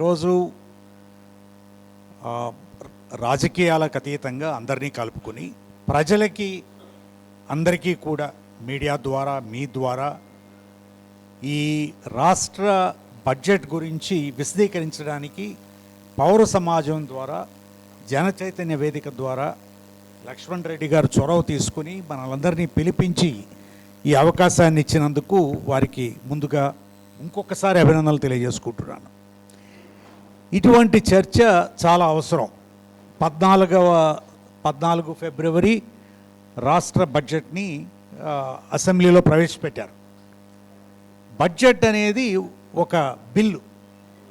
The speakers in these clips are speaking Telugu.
ఈరోజు రాజకీయాలకు అతీతంగా అందరినీ కలుపుకొని ప్రజలకి అందరికీ కూడా మీడియా ద్వారా మీ ద్వారా ఈ రాష్ట్ర బడ్జెట్ గురించి విశదీకరించడానికి పౌర సమాజం ద్వారా జన చైతన్య వేదిక ద్వారా లక్ష్మణ్ రెడ్డి గారు చొరవ తీసుకుని మనలందరినీ పిలిపించి ఈ అవకాశాన్ని ఇచ్చినందుకు వారికి ముందుగా ఇంకొకసారి అభినందనలు తెలియజేసుకుంటున్నాను. ఇటువంటి చర్చ చాలా అవసరం. 14 ఫిబ్రవరి రాష్ట్ర బడ్జెట్ని అసెంబ్లీలో ప్రవేశపెట్టారు. బడ్జెట్ అనేది ఒక బిల్లు,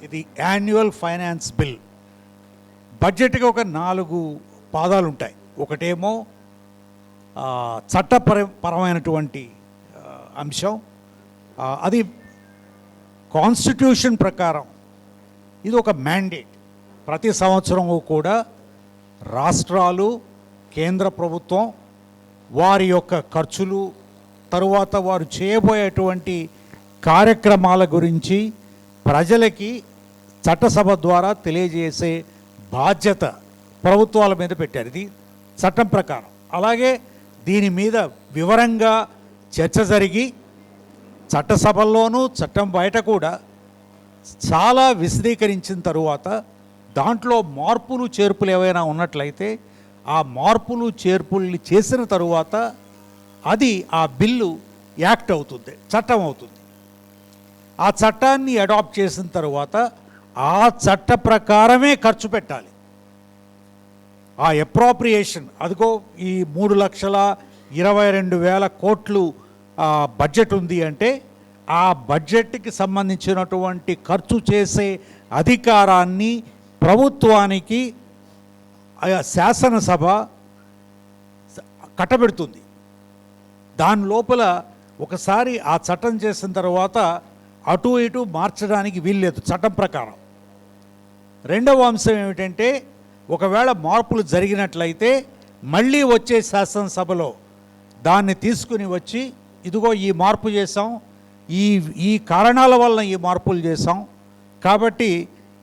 ఇది యాన్యువల్ ఫైనాన్స్ బిల్. బడ్జెట్కి ఒక 4 పాదాలు ఉంటాయి. ఒకటేమో చట్టపరమైనటువంటి అంశం, అది కాన్స్టిట్యూషన్ ప్రకారం ఇది ఒక మ్యాండేట్. ప్రతి సంవత్సరం కూడా రాష్ట్రాలు, కేంద్ర ప్రభుత్వం వారి యొక్క ఖర్చులు, తరువాత వారు చేయబోయేటువంటి కార్యక్రమాల గురించి ప్రజలకి చట్టసభ ద్వారా తెలియజేసే బాధ్యత ప్రభుత్వాల మీద పెట్టారు. ఇది చట్టం ప్రకారం. అలాగే దీని మీద వివరంగా చర్చ జరిగి చట్టసభల్లోనూ చట్టం బయట కూడా చాలా విశదీకరించిన తరువాత దాంట్లో మార్పులు చేర్పులు ఏవైనా ఉన్నట్లయితే ఆ మార్పులు చేర్పుల్ని చేసిన తరువాత అది ఆ బిల్లు యాక్ట్ అవుతుంది, చట్టం అవుతుంది. ఆ చట్టాన్ని అడాప్ట్ చేసిన తరువాత ఆ చట్ట ప్రకారమే ఖర్చు పెట్టాలి. ఆ అప్రోప్రియేషన్, అదిగో ఈ 3,22,000 కోట్లు బడ్జెట్ ఉంది అంటే ఆ బడ్జెట్కి సంబంధించినటువంటి ఖర్చు చేసే అధికారాన్ని ప్రభుత్వానికి శాసనసభ కట్టబెడుతుంది. దాని లోపల ఒకసారి ఆ చట్టం చేసిన తర్వాత అటు ఇటు మార్చడానికి వీల్లేదు చట్టం ప్రకారం. రెండవ అంశం ఏమిటంటే, ఒకవేళ మార్పులు జరిగినట్లయితే మళ్ళీ వచ్చే శాసనసభలో దాన్ని తీసుకుని వచ్చి ఇదిగో ఈ మార్పు చేసాం, ఈ కారణాల వలన ఈ మార్పులు చేసాం కాబట్టి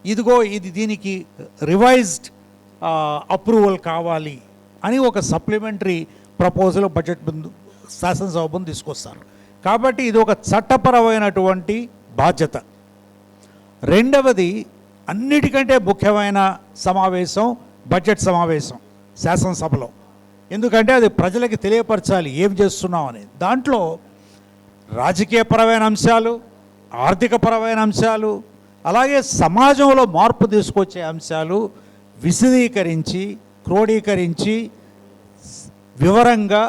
ఇదిగో ఇది దీనికి రివైజ్డ్ అప్రూవల్ కావాలి అని ఒక సప్లిమెంటరీ ప్రపోజల్ బడ్జెట్ ముందు శాసనసభ ముందు తీసుకొస్తారు. కాబట్టి ఇది ఒక చట్టపరమైనటువంటి బాధ్యత. రెండవది, అన్నిటికంటే ముఖ్యమైన సమావేశం బడ్జెట్ సమావేశం శాసనసభలో. ఎందుకంటే అది ప్రజలకి తెలియపరచాలి ఏం చేస్తున్నాం అనేది. దాంట్లో రాజకీయపరమైన అంశాలు, ఆర్థికపరమైన అంశాలు, అలాగే సమాజంలో మార్పు తీసుకొచ్చే అంశాలు విశదీకరించి క్రోడీకరించి వివరంగా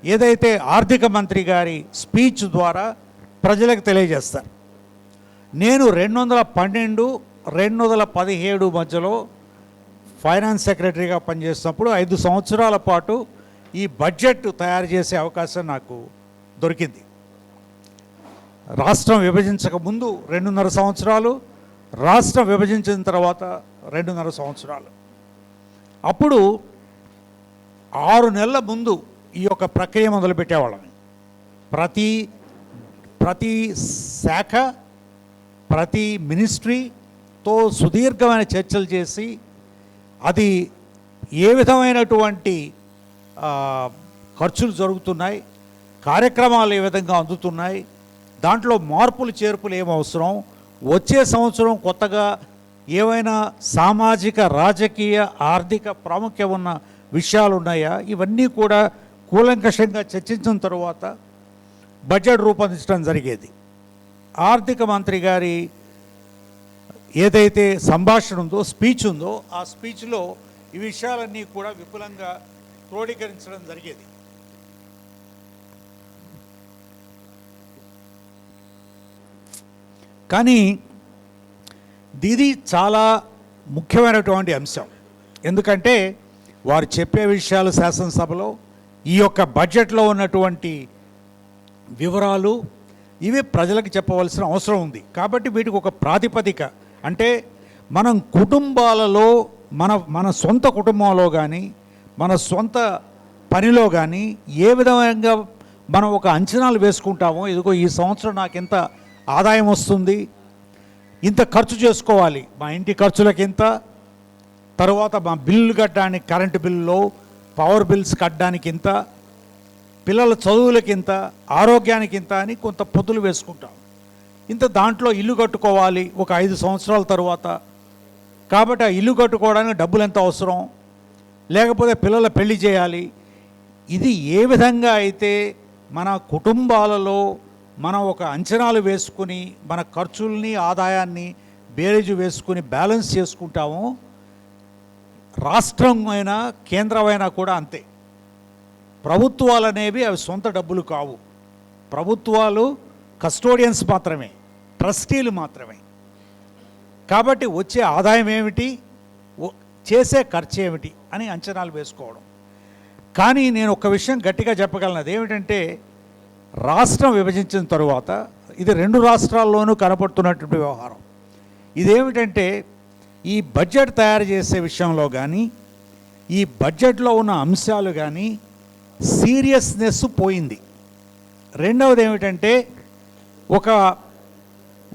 ఏదైతే ఆర్థిక మంత్రి గారి స్పీచ్ ద్వారా ప్రజలకు తెలియజేస్తారు. నేను 2012-2017 మధ్యలో ఫైనాన్స్ సెక్రటరీగా పనిచేస్తున్నప్పుడు 5 సంవత్సరాల పాటు ఈ బడ్జెట్ తయారు చేసే అవకాశం నాకు దొరికింది. రాష్ట్రం విభజించక ముందు 2.5 సంవత్సరాలు, రాష్ట్రం విభజించిన తర్వాత 2.5 సంవత్సరాలు. అప్పుడు 6 నెలల ముందు ఈ యొక్క ప్రక్రియ మొదలుపెట్టేవాళ్ళని. ప్రతి శాఖ, ప్రతి మినిస్ట్రీతో సుదీర్ఘమైన చర్చలు చేసి అది ఏ విధమైనటువంటి ఖర్చులు జరుగుతున్నాయి, కార్యక్రమాలు ఏ విధంగా అందుతున్నాయి, దాంట్లో మార్పులు చేర్పులు ఏమవసరం, వచ్చే సంవత్సరం కొత్తగా ఏవైనా సామాజిక, రాజకీయ, ఆర్థిక ప్రాముఖ్యం ఉన్న విషయాలు ఉన్నాయా, ఇవన్నీ కూడా కూలంకషంగా చర్చించిన తరువాత బడ్జెట్ రూపొందించడం జరిగేది. ఆర్థిక మంత్రి గారి ఏదైతే సంభాషణ ఉందో, స్పీచ్ ఉందో, ఆ స్పీచ్లో ఈ విషయాలన్నీ కూడా విపులంగా క్రోడీకరించడం జరిగేది. కానీ ఇది చాలా ముఖ్యమైనటువంటి అంశం. ఎందుకంటే వారు చెప్పే విషయాలు శాసనసభలో ఈ యొక్క బడ్జెట్లో ఉన్నటువంటి వివరాలు ఇవి ప్రజలకు చెప్పవలసిన అవసరం ఉంది. కాబట్టి వీటికి ఒక ప్రాతిపదిక, అంటే మనం కుటుంబాలలో మన సొంత కుటుంబంలో కానీ మన సొంత పనిలో కానీ ఏ విధంగా మనం ఒక అంచనాలు వేసుకుంటామో, ఇదిగో ఈ సంవత్సరం నాకు ఎంత ఆదాయం వస్తుంది, ఇంత ఖర్చు చేసుకోవాలి, మా ఇంటి ఖర్చులకి ఇంత, తర్వాత మా బిల్లు కట్టడానికి, కరెంటు బిల్లులో పవర్ బిల్స్ కట్టడానికి ఇంత, పిల్లల చదువులకి ఇంత, ఆరోగ్యానికి ఇంత అని కొంత పొద్దులు వేసుకుంటాం. ఇంత దాంట్లో ఇల్లు కట్టుకోవాలి ఒక 5 సంవత్సరాల తర్వాత, కాబట్టి ఆ ఇల్లు కట్టుకోవడానికి డబ్బులు ఎంత అవసరం, లేకపోతే పిల్లల పెళ్లి చేయాలి. ఇది ఏ విధంగా అయితే మన కుటుంబాలలో మనం ఒక అంచనాలు వేసుకుని మన ఖర్చుల్ని ఆదాయాన్ని బేరేజు వేసుకుని బ్యాలెన్స్ చేసుకుంటామో, రాష్ట్రం అయినా కేంద్రమైనా కూడా అంతే. ప్రభుత్వాలు అనేవి అవి సొంత డబ్బులు కావు. ప్రభుత్వాలు కస్టోడియన్స్ మాత్రమే, ట్రస్టీలు మాత్రమే. కాబట్టి వచ్చే ఆదాయం ఏమిటి, చేసే ఖర్చు ఏమిటి అని అంచనాలు వేసుకోవడం. కానీ నేను ఒక విషయం గట్టిగా చెప్పగలను, అదేమిటంటే రాష్ట్రం విభజించిన తరువాత ఇది 2 రాష్ట్రాల్లోనూ కనపడుతున్నటువంటి వ్యవహారం. ఇదేమిటంటే ఈ బడ్జెట్ తయారు చేసే విషయంలో కానీ, ఈ బడ్జెట్లో ఉన్న అంశాలు కానీ సీరియస్నెస్ పోయింది. రెండవది ఏమిటంటే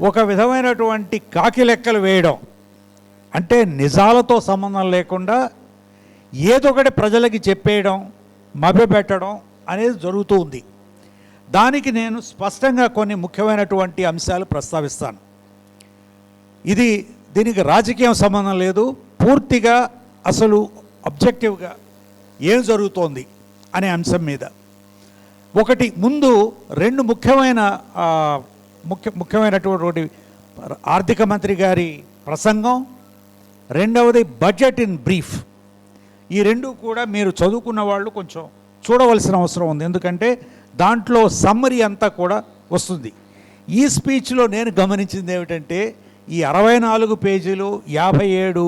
ఒక విధమైనటువంటి కాకి లెక్కలు వేయడం, అంటే నిజాలతో సంబంధం లేకుండా ఏదో ఒకటి ప్రజలకి చెప్పేయడం, మభ్యపెట్టడం అనేది జరుగుతూ ఉంది. దానికి నేను స్పష్టంగా కొన్ని ముఖ్యమైనటువంటి అంశాలు ప్రస్తావిస్తాను. దీనికి రాజకీయం సంబంధం లేదు, పూర్తిగా అసలు అబ్జెక్టివ్గా ఏం జరుగుతోంది అనే అంశం మీద. ఒకటి, ముందు 2 ముఖ్యమైనటువంటి ఆర్థిక మంత్రి గారి ప్రసంగం, రెండవది బడ్జెట్ ఇన్ బ్రీఫ్. ఈ 2 కూడా మీరు చదువుకున్న వాళ్ళు కొంచెం చూడవలసిన అవసరం ఉంది, ఎందుకంటే దాంట్లో సమ్మరీ అంతా కూడా వస్తుంది. ఈ స్పీచ్లో నేను గమనించింది ఏమిటంటే ఈ 64 పేజీలు 57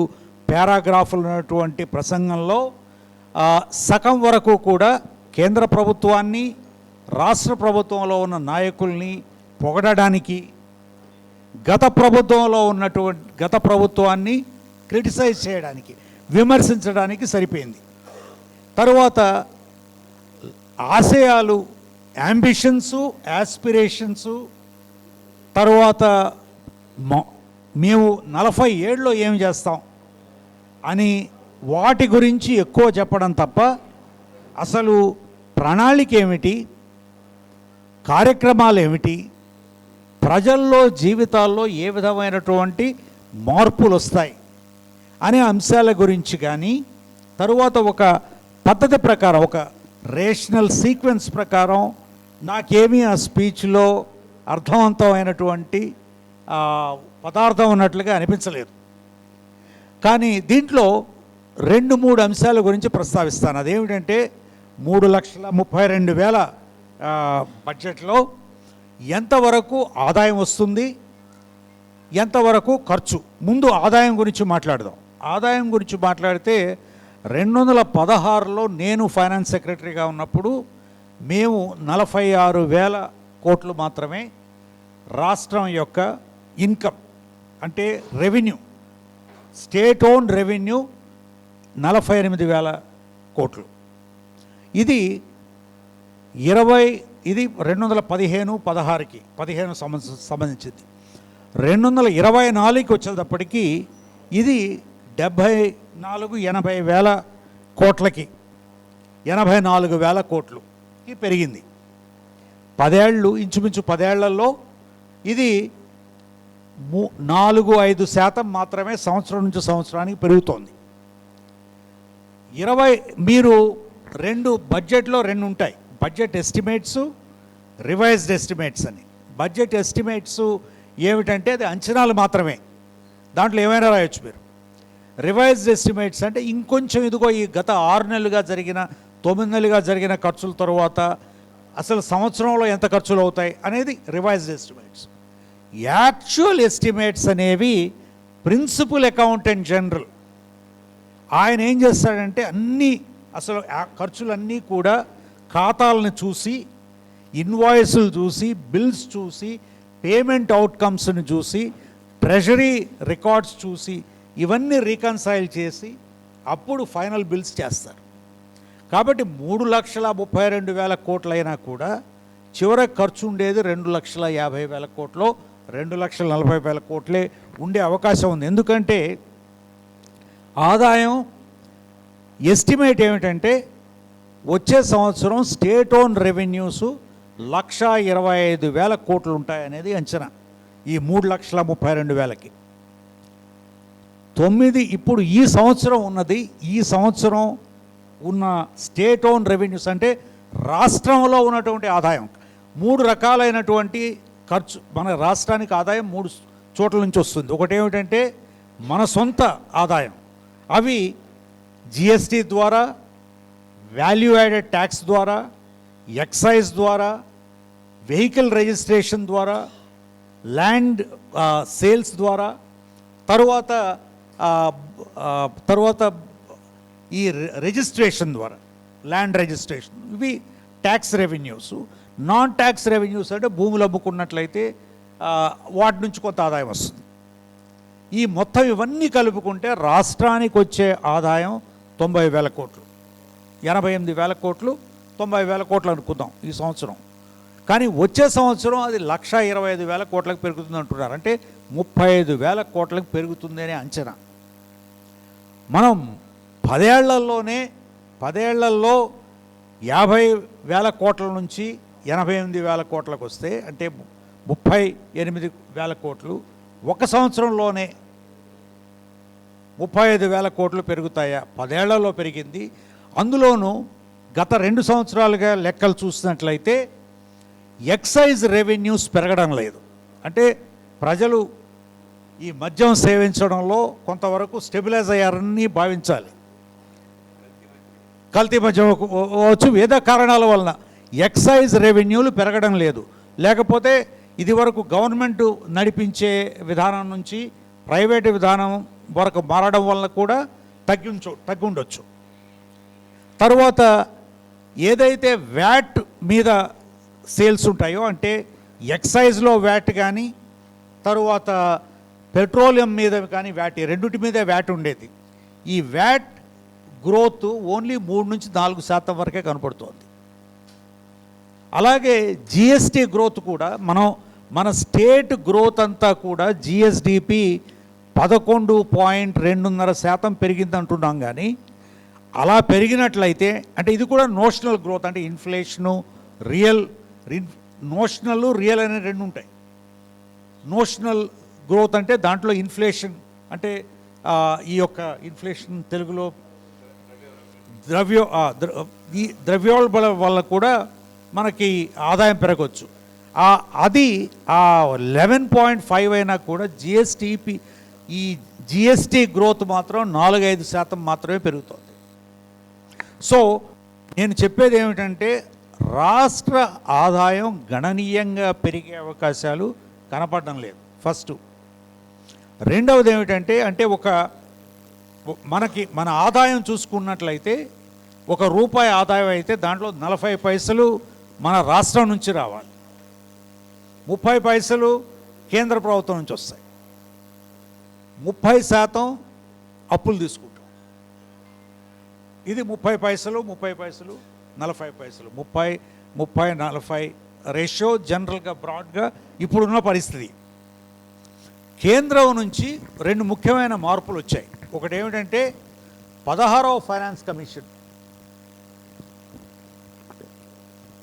పారాగ్రాఫులు ఉన్నటువంటి ప్రసంగంలో సగం వరకు కూడా కేంద్ర ప్రభుత్వాన్ని, రాష్ట్ర ప్రభుత్వంలో ఉన్న నాయకుల్ని పొగడడానికి, గత ప్రభుత్వాన్ని క్రిటిసైజ్ చేయడానికి, విమర్శించడానికి సరిపోయింది. తరువాత ఆశయాలు, యాంబిషన్సు, యాస్పిరేషన్సు, తరువాత మేము 40 ఏళ్ళలో ఏం చేస్తాం అని వాటి గురించి ఎక్కువ చెప్పడం తప్ప అసలు ప్రణాళిక ఏమిటి, కార్యక్రమాలు ఏమిటి, ప్రజల్లో జీవితాల్లో ఏ విధమైనటువంటి మార్పులు వస్తాయి అనే అంశాల గురించి కానీ, తరువాత ఒక పద్ధతి ప్రకారం, ఒక రేషనల్ సీక్వెన్స్ ప్రకారం నాకేమీ ఆ స్పీచ్లో అర్థవంతమైనటువంటి పదార్థం ఉన్నట్లుగా అనిపించలేదు. కానీ దీంట్లో 2-3 అంశాల గురించి ప్రస్తావిస్తాను. అదేమిటంటే 3,32,000 బడ్జెట్లో ఎంతవరకు ఆదాయం వస్తుంది, ఎంతవరకు ఖర్చు. ముందు ఆదాయం గురించి మాట్లాడదాం. ఆదాయం గురించి మాట్లాడితే 2016లో నేను ఫైనాన్స్ సెక్రటరీగా ఉన్నప్పుడు మేము 46,000 కోట్లు మాత్రమే రాష్ట్రం యొక్క ఇన్కమ్, అంటే రెవెన్యూ, స్టేట్ ఓన్ రెవెన్యూ 48,000 కోట్లు. ఇది 2015-16కి 15 సంబంధించింది. 2024కి వచ్చేటప్పటికీ ఇది 74,80,000 కోట్లకి, 84,000 కోట్లుకి పెరిగింది. 10 ఏళ్ళు, ఇంచుమించు 10 ఏళ్లలో ఇది 4-5% మాత్రమే సంవత్సరం నుంచి సంవత్సరానికి పెరుగుతోంది. మీరు 2 బడ్జెట్లో 2 ఉంటాయి, బడ్జెట్ ఎస్టిమేట్స్, రివైజ్డ్ ఎస్టిమేట్స్ అని. బడ్జెట్ ఎస్టిమేట్స్ ఏమిటంటే అది అంచనాలు మాత్రమే, దాంట్లో ఏమైనా రాయొచ్చు మీరు. రివైజ్డ్ ఎస్టిమేట్స్ అంటే ఇంకొంచెం ఇదిగో ఈ గత 6 నెలలుగా జరిగిన, 9 నెలలుగా జరిగిన ఖర్చుల తర్వాత అసలు సంవత్సరంలో ఎంత ఖర్చులు అవుతాయి అనేది రివైజ్డ్ ఎస్టిమేట్స్. యాక్చువల్ ఎస్టిమేట్స్ అనేవి ప్రిన్సిపల్ అకౌంటెంట్ జనరల్ ఆయన ఏం చేస్తాడంటే అసలు ఖర్చులన్నీ కూడా ఖాతాలను చూసి, ఇన్వాయిస్లు చూసి, బిల్స్ చూసి, పేమెంట్ అవుట్కమ్స్ని చూసి, ట్రెజరీ రికార్డ్స్ చూసి, ఇవన్నీ రీకన్సైల్ చేసి అప్పుడు ఫైనల్ బిల్స్ చేస్తారు. కాబట్టి 3,32,000 కోట్లైనా కూడా చివరికి ఖర్చు ఉండేది 2,50,000 కోట్లు 2,40,000 కోట్లే ఉండే అవకాశం ఉంది. ఎందుకంటే ఆదాయం ఎస్టిమేట్ ఏమిటంటే వచ్చే సంవత్సరం స్టేట్ ఓన్ రెవెన్యూస్ 1,25,000 కోట్లు ఉంటాయనేది అంచనా. ఈ 3,32,000కి 9 ఇప్పుడు ఈ సంవత్సరం ఉన్నది, ఈ సంవత్సరం ఉన్న స్టేట్ ఓన్ రెవెన్యూస్ అంటే రాష్ట్రంలో ఉన్నటువంటి ఆదాయం. 3 రకాలైనటువంటి ఖర్చు మన రాష్ట్రానికి ఆదాయం 3 చోట్ల నుంచి వస్తుంది. ఒకటి ఏమిటంటే మన సొంత ఆదాయం, అవి జిఎస్టీ ద్వారా, వాల్యూ యాడెడ్ ట్యాక్స్ ద్వారా, ఎక్సైజ్ ద్వారా, వెహికల్ రిజిస్ట్రేషన్ ద్వారా, ల్యాండ్ సేల్స్ ద్వారా, తరువాత ఈ రిజిస్ట్రేషన్ ద్వారా, ల్యాండ్ రిజిస్ట్రేషన్, ఇవి tax revenues. Non tax revenues అంటే భూములు అమ్ముకున్నట్లయితే వాటి నుంచి కొంత ఆదాయం వస్తుంది. ఈ మొత్తం ఇవన్నీ కలుపుకుంటే రాష్ట్రానికి వచ్చే ఆదాయం 90,000 కోట్లు, 88,000 కోట్లు, 90,000 కోట్లు అనుకుందాం ఈ సంవత్సరం. కానీ వచ్చే సంవత్సరం అది 1,25,000 కోట్లకు పెరుగుతుంది అంటున్నారు. అంటే 35,000 కోట్లకు పెరుగుతుంది అనే అంచనా. మనం 10 ఏళ్లలో 50,000 కోట్ల నుంచి 88,000 కోట్లకు వస్తే అంటే 38,000 కోట్లు. ఒక సంవత్సరంలోనే 35,000 కోట్లు పెరుగుతాయా? 10 ఏళ్లలో పెరిగింది. అందులోనూ గత 2 సంవత్సరాలుగా లెక్కలు చూసినట్లయితే ఎక్సైజ్ రెవెన్యూస్ పెరగడం లేదు. అంటే ప్రజలు ఈ మద్యం సేవించడంలో కొంతవరకు స్టెబిలైజ్ అయ్యారని భావించాలి. కల్తీ మద్యం వచ్చు, వివిధ కారణాల వలన ఎక్సైజ్ రెవెన్యూలు పెరగడం లేదు. లేకపోతే ఇది వరకు గవర్నమెంట్ నడిపించే విధానం నుంచి ప్రైవేటు విధానం వరకు మారడం వలన కూడా తగ్గి ఉండొచ్చు. తరువాత ఏదైతే వ్యాట్ మీద సేల్స్ ఉంటాయో, అంటే ఎక్సైజ్లో వ్యాట్ కానీ తరువాత పెట్రోలియం మీద కానీ వ్యాట్, రెండింటి మీద వ్యాట్ ఉండేది. ఈ వ్యాట్ గ్రోత్ ఓన్లీ 3 నుంచి 4% వరకే కనపడుతోంది. అలాగే జిఎస్టీ గ్రోత్ కూడా మన స్టేట్ గ్రోత్ అంతా కూడా జిఎస్డిపి 11.2% పెరిగింది అంటున్నాం. కానీ అలా పెరిగినట్లయితే అంటే ఇది కూడా నోషనల్ గ్రోత్, అంటే ఇన్ఫ్లేషను నోషనల్ రియల్ అనే 2 ఉంటాయి. నోషనల్ గ్రోత్ అంటే దాంట్లో ఇన్ఫ్లేషన్ అంటే ఈ యొక్క ఇన్ఫ్లేషన్ తెలుగులో ద్రవ్యోల్బణ వల్ల కూడా మనకి ఆదాయం పెరగవచ్చు. అది 11.5 అయినా కూడా ఈ జిఎస్టీ గ్రోత్ మాత్రం 4-5% మాత్రమే పెరుగుతుంది. సో నేను చెప్పేది ఏమిటంటే రాష్ట్ర ఆదాయం గణనీయంగా పెరిగే అవకాశాలు కనపడడం లేదు. ఫస్ట్. రెండవది ఏమిటంటే మన ఆదాయం చూసుకున్నట్లయితే ₹1 ఆదాయం అయితే దాంట్లో 40 పైసలు మన రాష్ట్రం నుంచి రావాలి, 30 పైసలు కేంద్ర ప్రభుత్వం నుంచి వస్తాయి, 30% అప్పులు తీసుకుంటాం. ఇది 30 పైసలు 40 పైసలు 30-40 రేషియో జనరల్గా బ్రాడ్గా ఇప్పుడున్న పరిస్థితి. కేంద్రం నుంచి 2 ముఖ్యమైన మార్పులు వచ్చాయి. ఒకటి ఏమిటంటే 16వ ఫైనాన్స్ కమిషన్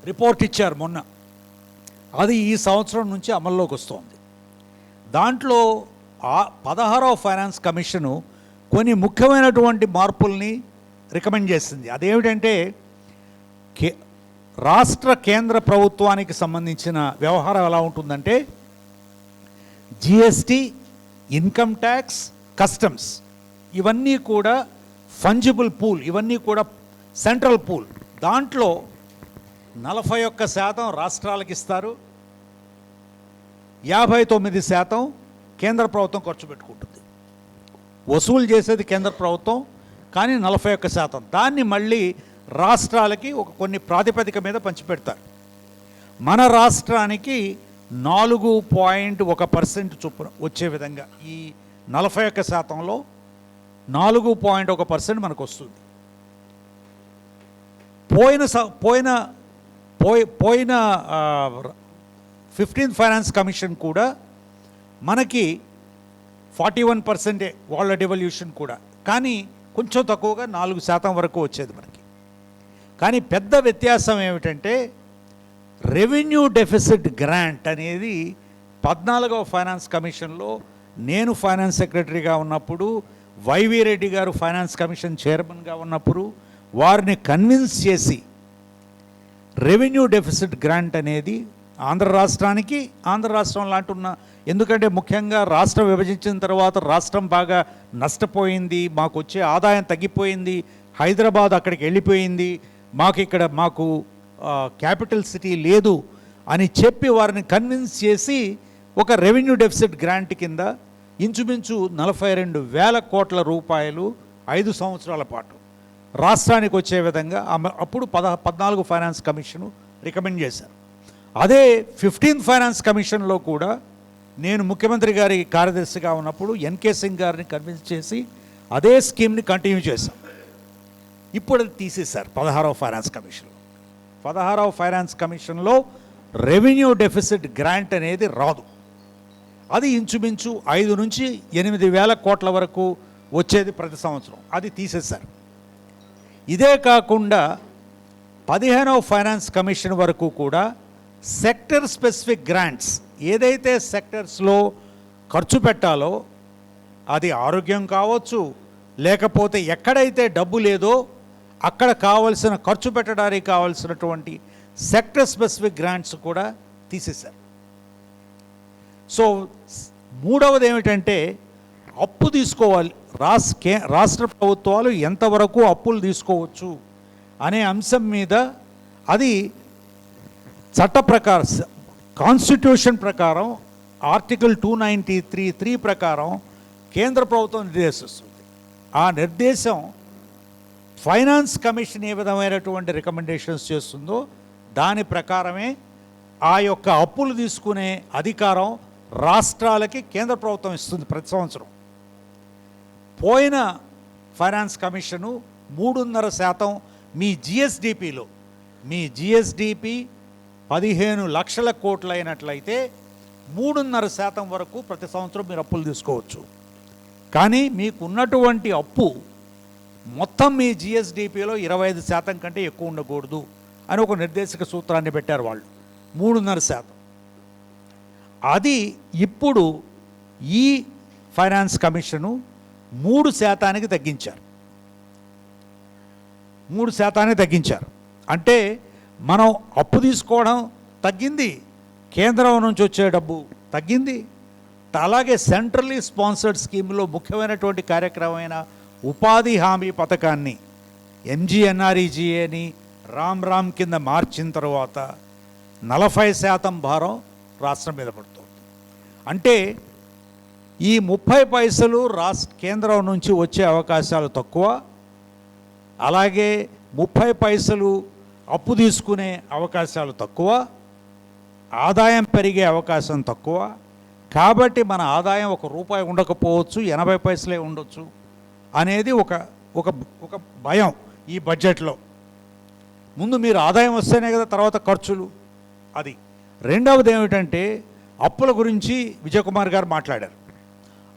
రిపోర్ట్ ఇచ్చారు మొన్న, అది ఈ సంవత్సరం నుంచి అమల్లోకి వస్తోంది. దాంట్లో 16వ ఫైనాన్స్ కమిషను కొన్ని ముఖ్యమైనటువంటి మార్పుల్ని రికమెండ్ చేసింది. అదేమిటంటే రాష్ట్ర కేంద్ర ప్రభుత్వానికి సంబంధించిన వ్యవహారం ఎలా ఉంటుందంటే జిఎస్టీ, ఇన్కమ్ ట్యాక్స్, కస్టమ్స్ ఇవన్నీ కూడా ఫంజిబుల్ పూల్, ఇవన్నీ కూడా సెంట్రల్ పూల్. దాంట్లో 41% రాష్ట్రాలకు ఇస్తారు, 59% కేంద్ర ప్రభుత్వం ఖర్చు పెట్టుకుంటుంది. వసూలు చేసేది కేంద్ర ప్రభుత్వం, కానీ 41% దాన్ని మళ్ళీ రాష్ట్రాలకి కొన్ని ప్రాతిపదిక మీద పంచిపెడతారు. మన రాష్ట్రానికి 4.1% చొప్పున వచ్చే విధంగా ఈ 41%లో 4.1% మనకు వస్తుంది. పోయిన 15th ఫైనాన్స్ కమిషన్ కూడా మనకి 41% వాళ్ళ డెవల్యూషన్ కూడా, కానీ కొంచెం తక్కువగా 4% వరకు వచ్చేది మనకి. కానీ పెద్ద వ్యత్యాసం ఏమిటంటే రెవెన్యూ డెఫిసిట్ గ్రాంట్ అనేది 14వ ఫైనాన్స్ కమిషన్లో నేను ఫైనాన్స్ సెక్రటరీగా ఉన్నప్పుడు, వైవి రెడ్డి గారు ఫైనాన్స్ కమిషన్ చైర్మన్గా ఉన్నప్పుడు వారిని కన్విన్స్ చేసి రెవెన్యూ డెఫిసిట్ గ్రాంట్ అనేది ఆంధ్ర రాష్ట్రం లాంటి ఉన్న, ఎందుకంటే ముఖ్యంగా రాష్ట్రం విభజించిన తర్వాత రాష్ట్రం బాగా నష్టపోయింది, మాకు వచ్చే ఆదాయం తగ్గిపోయింది, హైదరాబాద్ అక్కడికి వెళ్ళిపోయింది, మాకు క్యాపిటల్ సిటీ లేదు అని చెప్పి వారిని కన్విన్స్ చేసి ఒక రెవెన్యూ డెఫిసిట్ గ్రాంట్ కింద ఇంచుమించు 42,000 కోట్ల రూపాయలు 5 సంవత్సరాల పాటు రాష్ట్రానికి వచ్చే విధంగా అప్పుడు 14 ఫైనాన్స్ కమిషను రికమెండ్ చేశారు. అదే 15th ఫైనాన్స్ కమిషన్లో కూడా నేను ముఖ్యమంత్రి గారి కార్యదర్శిగా ఉన్నప్పుడు ఎన్కే సింగ్ గారిని కన్విన్స్ చేసి అదే స్కీమ్ని కంటిన్యూ చేశాం. ఇప్పుడు అది తీసేశారు 16వ ఫైనాన్స్ కమిషన్లో. 16వ ఫైనాన్స్ కమిషన్లో రెవెన్యూ డెఫిసిట్ గ్రాంట్ అనేది రాదు. అది ఇంచుమించు 5 నుంచి 8,000 కోట్ల వరకు వచ్చేది ప్రతి సంవత్సరం, అది తీసేశారు. ఇదే కాకుండా 15వ ఫైనాన్స్ కమిషన్ వరకు కూడా సెక్టర్ స్పెసిఫిక్ గ్రాంట్స్, ఏదైతే సెక్టర్స్లో ఖర్చు పెట్టాలో, అది ఆరోగ్యం కావచ్చు, లేకపోతే ఎక్కడైతే డబ్బు లేదో అక్కడ కావలసిన ఖర్చు పెట్టడానికి కావాల్సినటువంటి సెక్టర్ స్పెసిఫిక్ గ్రాంట్స్ కూడా తీసేశారు. సో మూడవది ఏమిటంటే అప్పు తీసుకోవాలి, రాష్ట్ర ప్రభుత్వాలు ఎంతవరకు అప్పులు తీసుకోవచ్చు అనే అంశం మీద అది చట్ట ప్రకారం, కాన్స్టిట్యూషన్ ప్రకారం ఆర్టికల్ 293(3) ప్రకారం కేంద్ర ప్రభుత్వం నిర్దేశిస్తుంది. ఆ నిర్దేశం ఫైనాన్స్ కమిషన్ ఏ విధమైనటువంటి రికమెండేషన్స్ చేస్తుందో దాని ప్రకారమే ఆ యొక్క అప్పులు తీసుకునే అధికారం రాష్ట్రాలకి కేంద్ర ప్రభుత్వం ఇస్తుంది ప్రతి సంవత్సరం. పోయిన ఫైనాన్స్ కమిషను 3.5% మీ జిఎస్డిపిలో, మీ జిఎస్డిపి 15 లక్షల కోట్లు అయినట్లయితే 3.5% వరకు ప్రతి సంవత్సరం మీరు అప్పులు తీసుకోవచ్చు. కానీ మీకు ఉన్నటువంటి అప్పు మొత్తం మీ జిఎస్డిపిలో 25% కంటే ఎక్కువ ఉండకూడదు అని ఒక నిర్దేశక సూత్రాన్ని పెట్టారు వాళ్ళు, 3.5%. అది ఇప్పుడు ఈ ఫైనాన్స్ కమిషను 3%కి తగ్గించారు. 3%కి తగ్గించారు అంటే మనం అప్పు తీసుకోవడం తగ్గింది, కేంద్రం నుంచి వచ్చే డబ్బు తగ్గింది. అలాగే సెంట్రల్లీ స్పాన్సర్డ్ స్కీమ్లో ముఖ్యమైనటువంటి కార్యక్రమమైన ఉపాధి హామీ పథకాన్ని ఎంజీఎన్ఆర్ఈజీఏని రామ్ కింద మార్చిన తర్వాత 40% భారం రాష్ట్రం మీద పడుతుంది. అంటే ఈ 30 పైసలు కేంద్రం నుంచి వచ్చే అవకాశాలు తక్కువ, అలాగే 30 పైసలు అప్పు తీసుకునే అవకాశాలు తక్కువ, ఆదాయం పెరిగే అవకాశం తక్కువ. కాబట్టి మన ఆదాయం ₹1 ఉండకపోవచ్చు, 80 పైసలే ఉండొచ్చు అనేది ఒక ఒక భయం ఈ బడ్జెట్లో. ముందు మీరు ఆదాయం వస్తేనే కదా తర్వాత ఖర్చులు. అది రెండవది ఏమిటంటే అప్పుల గురించి విజయ్ కుమార్ గారు మాట్లాడారు.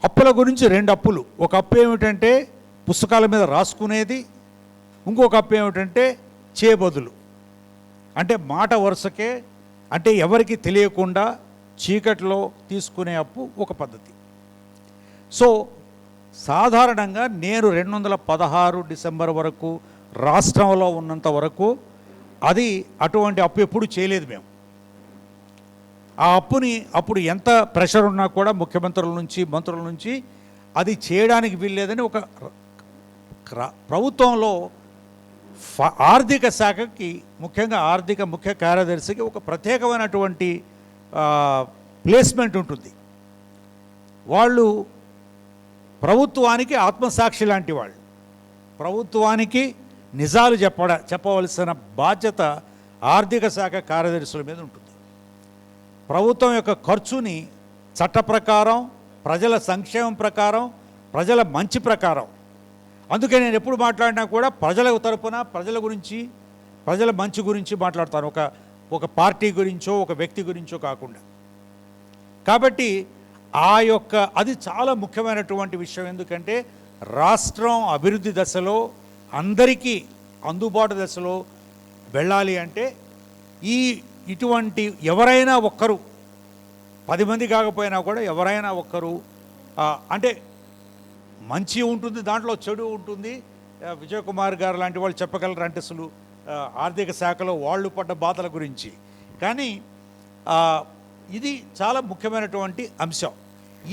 అప్పుల గురించి 2 అప్పులు. ఒక అప్పు ఏమిటంటే పుస్తకాల మీద రాసుకునేది, ఇంకొక అప్పు ఏమిటంటే చేబదులు, అంటే మాట వరుసకే, అంటే ఎవరికి తెలియకుండా చీకట్లో తీసుకునే అప్పు ఒక పద్ధతి. సో సాధారణంగా నేను 2016 డిసెంబర్ వరకు రాష్ట్రంలో ఉన్నంత వరకు అది అటువంటి అప్పు ఎప్పుడు చేయలేదు మేము. ఆ అప్పుని అప్పుడు ఎంత ప్రెషర్ ఉన్నా కూడా ముఖ్యమంత్రుల నుంచి మంత్రుల నుంచి అది చేయడానికి వీల్లేదని ఒక ప్రభుత్వంలో ఆర్థిక శాఖకి, ముఖ్యంగా ఆర్థిక ముఖ్య కార్యదర్శికి ఒక ప్రత్యేకమైనటువంటి ప్లేస్మెంట్ ఉంటుంది. వాళ్ళు ప్రభుత్వానికి ఆత్మసాక్షి లాంటి వాళ్ళు. ప్రభుత్వానికి నిజాలు చెప్పవలసిన బాధ్యత ఆర్థిక శాఖ కార్యదర్శుల మీద ఉంటుంది. ప్రభుత్వం యొక్క ఖర్చుని చట్ట ప్రకారం, ప్రజల సంక్షేమం ప్రకారం, ప్రజల మంచి ప్రకారం, అందుకే నేను ఎప్పుడు మాట్లాడినా కూడా ప్రజల తరపున ప్రజల గురించి, ప్రజల మంచి గురించి మాట్లాడతాను, ఒక పార్టీ గురించో ఒక వ్యక్తి గురించో కాకుండా. కాబట్టి ఆ యొక్క అది చాలా ముఖ్యమైనటువంటి విషయం. ఎందుకంటే రాష్ట్రం అభివృద్ధి దశలో అందరికీ అందుబాటు దశలో వెళ్ళాలి అంటే ఇటువంటి ఎవరైనా ఒక్కరు 10 మంది కాకపోయినా కూడా ఎవరైనా ఒక్కరు అంటే మంచి ఉంటుంది, దాంట్లో చెడు ఉంటుంది. విజయ్ కుమార్ గారు లాంటి వాళ్ళు చెప్పగలరు అంటే అసలు ఆర్థిక శాఖలో వాళ్ళు పడ్డ బాధల గురించి. కానీ ఇది చాలా ముఖ్యమైనటువంటి అంశం.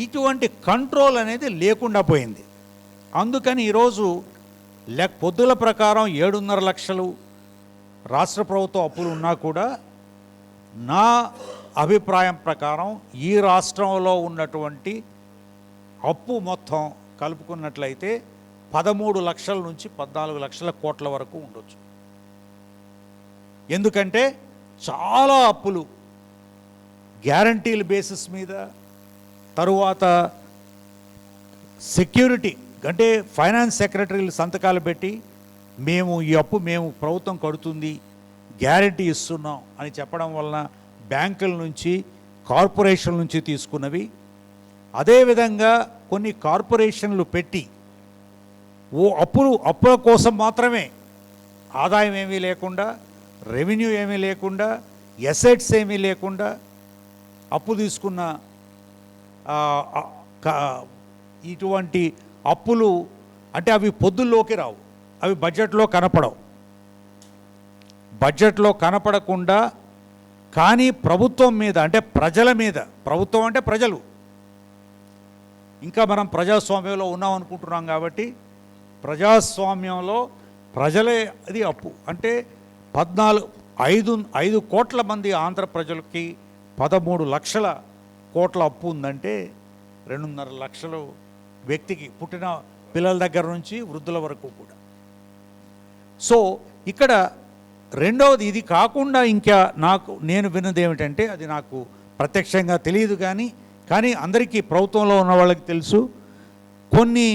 ఇటువంటి కంట్రోల్ అనేది లేకుండా పోయింది. అందుకని ఈరోజు పొద్దుల ప్రకారం 7.5 లక్షలు రాష్ట్ర ప్రభుత్వ అప్పులు ఉన్నా కూడా నా అభిప్రాయం ప్రకారం ఈ రాష్ట్రంలో ఉన్నటువంటి అప్పు మొత్తం కలుపుకున్నట్లయితే 13 లక్షల నుంచి 14 లక్షల కోట్ల వరకు ఉండొచ్చు. ఎందుకంటే చాలా అప్పులు గ్యారంటీల బేసిస్ మీద, తరువాత సెక్యూరిటీ అంటే ఫైనాన్స్ సెక్రటరీలు సంతకాలు పెట్టి మేము ఈ అప్పు ప్రభుత్వం కడుతుంది, గ్యారంటీ ఇస్తున్నాం అని చెప్పడం వలన బ్యాంకుల నుంచి కార్పొరేషన్ల నుంచి తీసుకున్నవి. అదేవిధంగా కొన్ని కార్పొరేషన్లు పెట్టి అప్పుల కోసం మాత్రమే ఆదాయం ఏమీ లేకుండా, రెవెన్యూ ఏమీ లేకుండా, ఎసెట్స్ ఏమీ లేకుండా అప్పు తీసుకున్న ఇటువంటి అప్పులు అంటే అవి పొద్దుల్లోకి రావు, అవి బడ్జెట్లో కనపడవు. బడ్జెట్లో కనపడకుండా కానీ ప్రభుత్వం మీద అంటే ప్రజల మీద, ప్రభుత్వం అంటే ప్రజలు, ఇంకా మనం ప్రజాస్వామ్యంలో ఉన్నాం అనుకుంటున్నాం కాబట్టి ప్రజాస్వామ్యంలో ప్రజలే అది అప్పు. అంటే 5 కోట్ల మంది ఆంధ్ర ప్రజలకి 13 లక్షల కోట్ల అప్పు ఉందంటే 2.5 లక్షలు వ్యక్తికి, పుట్టిన పిల్లల దగ్గర నుంచి వృద్ధుల వరకు కూడా. సో ఇక్కడ రెండవది ఇది కాకుండా ఇంకా నేను విన్నది ఏమిటంటే, అది నాకు ప్రత్యక్షంగా తెలియదు కానీ అందరికీ ప్రభుత్వంలో ఉన్న వాళ్ళకి తెలుసు, కొన్ని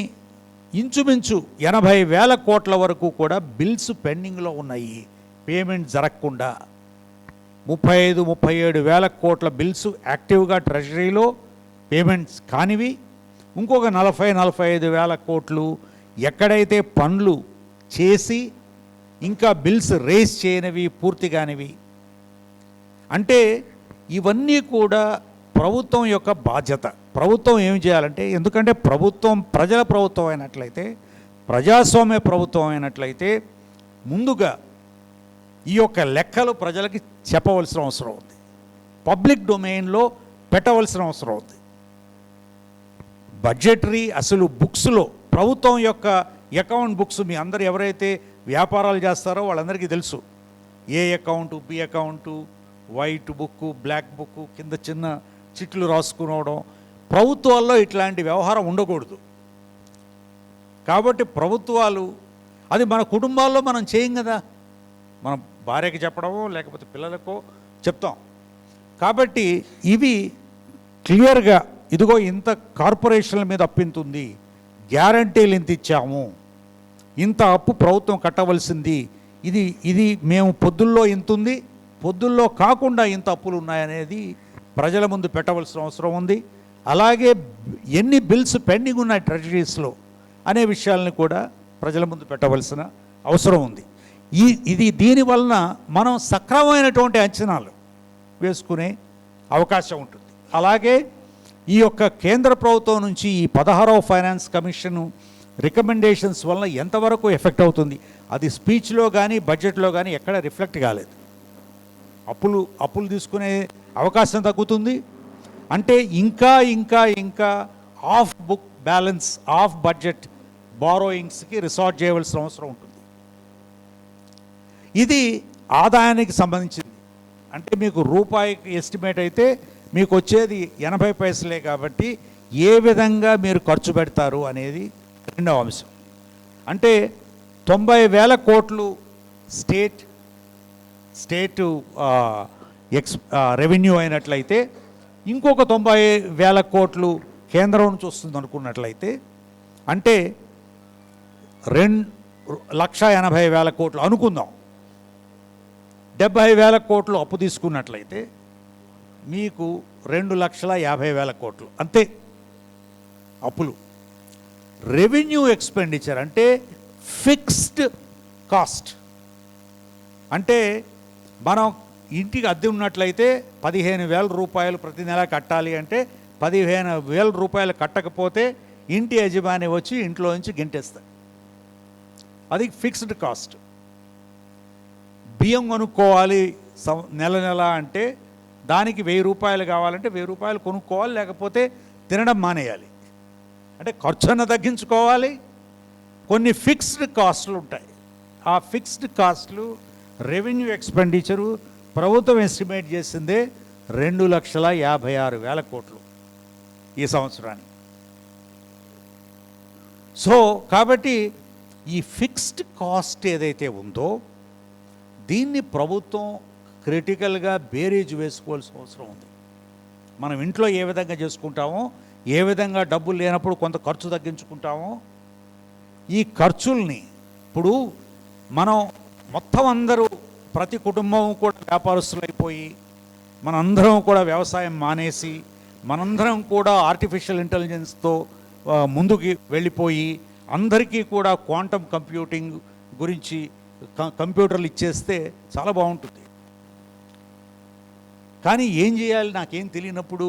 ఇంచుమించు 80,000 కోట్ల వరకు కూడా బిల్స్ పెండింగ్లో ఉన్నాయి, పేమెంట్ జరగకుండా. 35-37 కోట్ల బిల్స్ యాక్టివ్గా ట్రెజరీలో పేమెంట్స్ కానివి, ఇంకొక 40-45 కోట్లు ఎక్కడైతే పనులు చేసి ఇంకా బిల్స్ రేస్ చేయనివి, పూర్తి కానివి. అంటే ఇవన్నీ కూడా ప్రభుత్వం యొక్క బాధ్యత. ప్రభుత్వం ఏం చేయాలంటే, ఎందుకంటే ప్రభుత్వం ప్రజల ప్రభుత్వం అయినట్లయితే, ప్రజాస్వామ్య ప్రభుత్వం అయినట్లయితే ముందుగా ఈ యొక్క లెక్కలు ప్రజలకి చెప్పవలసిన అవసరం ఉంది, పబ్లిక్ డొమైన్లో పెట్టవలసిన అవసరం ఉంది. బడ్జెటరీ అసలు బుక్స్లో ప్రభుత్వం యొక్క అకౌంట్ బుక్స్ మీ అందరు ఎవరైతే వ్యాపారాలు చేస్తారో వాళ్ళందరికీ తెలుసు. A account, B account, white book, black book, కింద చిన్న చిట్లు రాసుకునవడం. ప్రభుత్వాల్లో ఇట్లాంటి వ్యవహారం ఉండకూడదు. కాబట్టి ప్రభుత్వాలు అది మన కుటుంబాల్లో మనం చేయం కదా, మనం భార్యకి చెప్పడమో లేకపోతే పిల్లలకో చెప్తాం. కాబట్టి ఇవి క్లియర్గా ఇదిగో ఇంత కార్పొరేషన్ల మీద అప్పింతుంది, గ్యారంటీలు ఇంత ఇచ్చాము, ఇంత అప్పు ప్రభుత్వం కట్టవలసింది, ఇది మేము పొద్దుల్లో ఇంత ఉంది, పొద్దుల్లో కాకుండా ఇంత అప్పులు ఉన్నాయనేది ప్రజల ముందు పెట్టవలసిన అవసరం ఉంది. అలాగే ఎన్ని బిల్స్ పెండింగ్ ఉన్నాయి ట్రెజరీస్లో అనే విషయాలను కూడా ప్రజల ముందు పెట్టవలసిన అవసరం ఉంది. దీనివలన మనం సక్రమమైనటువంటి అంచనాలు వేసుకునే అవకాశం ఉంటుంది. అలాగే ఈ యొక్క కేంద్ర ప్రభుత్వం నుంచి ఈ 16వ ఫైనాన్స్ కమిషన్ రికమెండేషన్స్ వలన ఎంతవరకు ఎఫెక్ట్ అవుతుంది, అది స్పీచ్లో కానీ బడ్జెట్లో కానీ ఎక్కడ రిఫ్లెక్ట్ కాలేదు. అప్పులు తీసుకునే అవకాశం తగ్గుతుంది. అంటే ఇంకా off book balance, off budget బారోయింగ్స్కి రిసార్ట్ చేయవలసిన అవసరం ఉంటుంది. ఇది ఆదాయానికి సంబంధించింది. అంటే మీకు రూపాయికి ఎస్టిమేట్ అయితే మీకు వచ్చేది 80 పైసలే. కాబట్టి ఏ విధంగా మీరు ఖర్చు పెడతారు అనేది రెండవ అంశం. అంటే 90,000 కోట్లు స్టేట్ రెవెన్యూ అయినట్లయితే, ఇంకొక 90,000 కోట్లు కేంద్రం నుంచి వస్తుంది అనుకున్నట్లయితే, అంటే 2,80,000 కోట్లు అనుకుందాం. 70,000 కోట్లు అప్పు తీసుకున్నట్లయితే మీకు 2,50,000 కోట్లు అంతే అప్పులు. రెవెన్యూ ఎక్స్పెండిచర్ అంటే ఫిక్స్డ్ కాస్ట్, అంటే మనం ఇంటికి అద్దె ఉన్నట్లయితే 15,000 రూపాయలు ప్రతి నెల కట్టాలి అంటే 15,000 రూపాయలు కట్టకపోతే ఇంటి యజమాని వచ్చి ఇంట్లో నుంచి గెంటేస్తారు. అది ఫిక్స్డ్ కాస్ట్. బియ్యం కొనుక్కోవాలి నెల నెల అంటే దానికి 1,000 రూపాయలు కావాలంటే 1,000 రూపాయలు కొనుక్కోవాలి, లేకపోతే తినడం మానేయాలి. అంటే ఖర్చును తగ్గించుకోవాలి. కొన్ని ఫిక్స్డ్ కాస్ట్లు ఉంటాయి. ఆ ఫిక్స్డ్ కాస్ట్లు రెవెన్యూ ఎక్స్పెండిచరు ప్రభుత్వం ఎస్టిమేట్ చేసిందే 2,56,000 కోట్లు ఈ సంవత్సరానికి. సో కాబట్టి ఈ ఫిక్స్డ్ కాస్ట్ ఏదైతే ఉందో దీన్ని ప్రభుత్వం క్రిటికల్గా బేరీజ్ వేసుకోవాల్సిన అవసరం ఉంది. మనం ఇంట్లో ఏ విధంగా చేసుకుంటామో, ఏ విధంగా డబ్బులు లేనప్పుడు కొంత ఖర్చు తగ్గించుకుంటామో, ఈ ఖర్చుల్ని ఇప్పుడు మనం మొత్తం అందరూ ప్రతి కుటుంబం కూడా వ్యాపారస్తులైపోయి మనందరం కూడా వ్యవసాయం మానేసి మనందరం కూడా ఆర్టిఫిషియల్ ఇంటెలిజెన్స్తో ముందుకు వెళ్ళిపోయి అందరికీ కూడా క్వాంటమ్ కంప్యూటింగ్ గురించి కంప్యూటర్లు ఇచ్చేస్తే చాలా బాగుంటుంది. కానీ ఏం చేయాలి నాకేం తెలియనప్పుడు,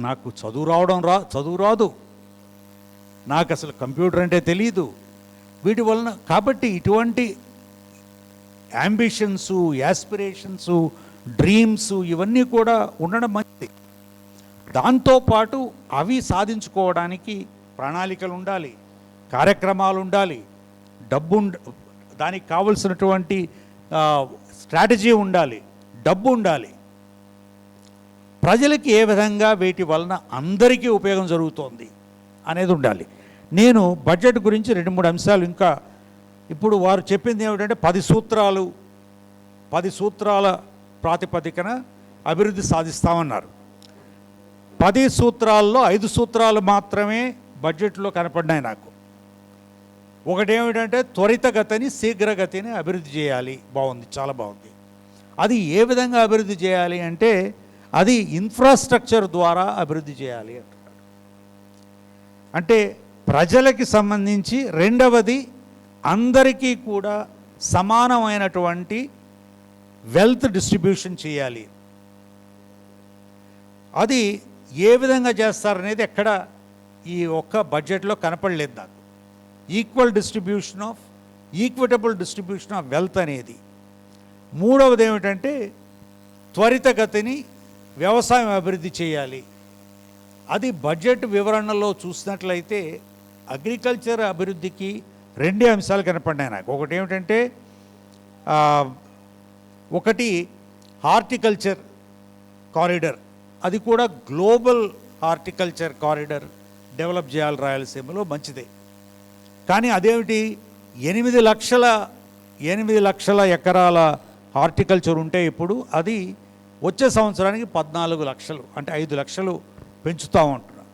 నాకు చదువు రాదు, నాకు అసలు కంప్యూటర్ అంటే తెలియదు. వీటి వలన కాబట్టి ఇటువంటి యాంబిషన్సు, యాస్పిరేషన్సు, డ్రీమ్స్ ఇవన్నీ కూడా ఉండడం మంచిది. దాంతోపాటు అవి సాధించుకోవడానికి ప్రణాళికలు ఉండాలి, కార్యక్రమాలు ఉండాలి, దానికి కావలసినటువంటి స్ట్రాటజీ ఉండాలి, డబ్బు ఉండాలి. ప్రజలకి ఏ విధంగా వీటి వలన అందరికీ ఉపయోగం జరుగుతోంది అనేది ఉండాలి. నేను బడ్జెట్ గురించి 2-3 అంశాలు ఇంకా ఇప్పుడు వారు చెప్పింది ఏమిటంటే 10 సూత్రాల ప్రాతిపదికన అభివృద్ధి సాధిస్తామన్నారు. 10 సూత్రాల్లో 5 సూత్రాలు మాత్రమే బడ్జెట్లో కనపడినాయి నాకు. ఒకటేమిటంటే త్వరితగతిని, శీఘ్రగతిని అభివృద్ధి చేయాలి. బాగుంది, చాలా బాగుంది. అది ఏ విధంగా అభివృద్ధి చేయాలి అంటే అది ఇన్ఫ్రాస్ట్రక్చర్ ద్వారా అభివృద్ధి చేయాలి అంటున్నాడు. అంటే ప్రజలకి సంబంధించి, రెండవది అందరికీ కూడా సమానమైనటువంటి వెల్త్ డిస్ట్రిబ్యూషన్ చేయాలి. అది ఏ విధంగా చేస్తారనేది ఎక్కడ ఈ ఒక్క బడ్జెట్లో కనపడలేదు నాకు. ఈక్విటబుల్ డిస్ట్రిబ్యూషన్ ఆఫ్ వెల్త్ అనేది. మూడవది ఏమిటంటే త్వరితగతిని వ్యవసాయం అభివృద్ధి చేయాలి. అది బడ్జెట్ వివరణలో చూసినట్లయితే అగ్రికల్చర్ అభివృద్ధికి 2 అంశాలు కనపడినాయి నాకు. ఒకటి ఏమిటంటే ఒకటి హార్టికల్చర్ కారిడర్, అది కూడా గ్లోబల్ హార్టికల్చర్ కారిడర్ డెవలప్ చేయాలి రాయలసీమలో, మంచిదే. కానీ అదేమిటి 8 లక్షల ఎకరాల హార్టికల్చర్ ఉంటే ఇప్పుడు అది వచ్చే సంవత్సరానికి 14 లక్షలు, అంటే 5 లక్షలు పెంచుతామంటున్నాం.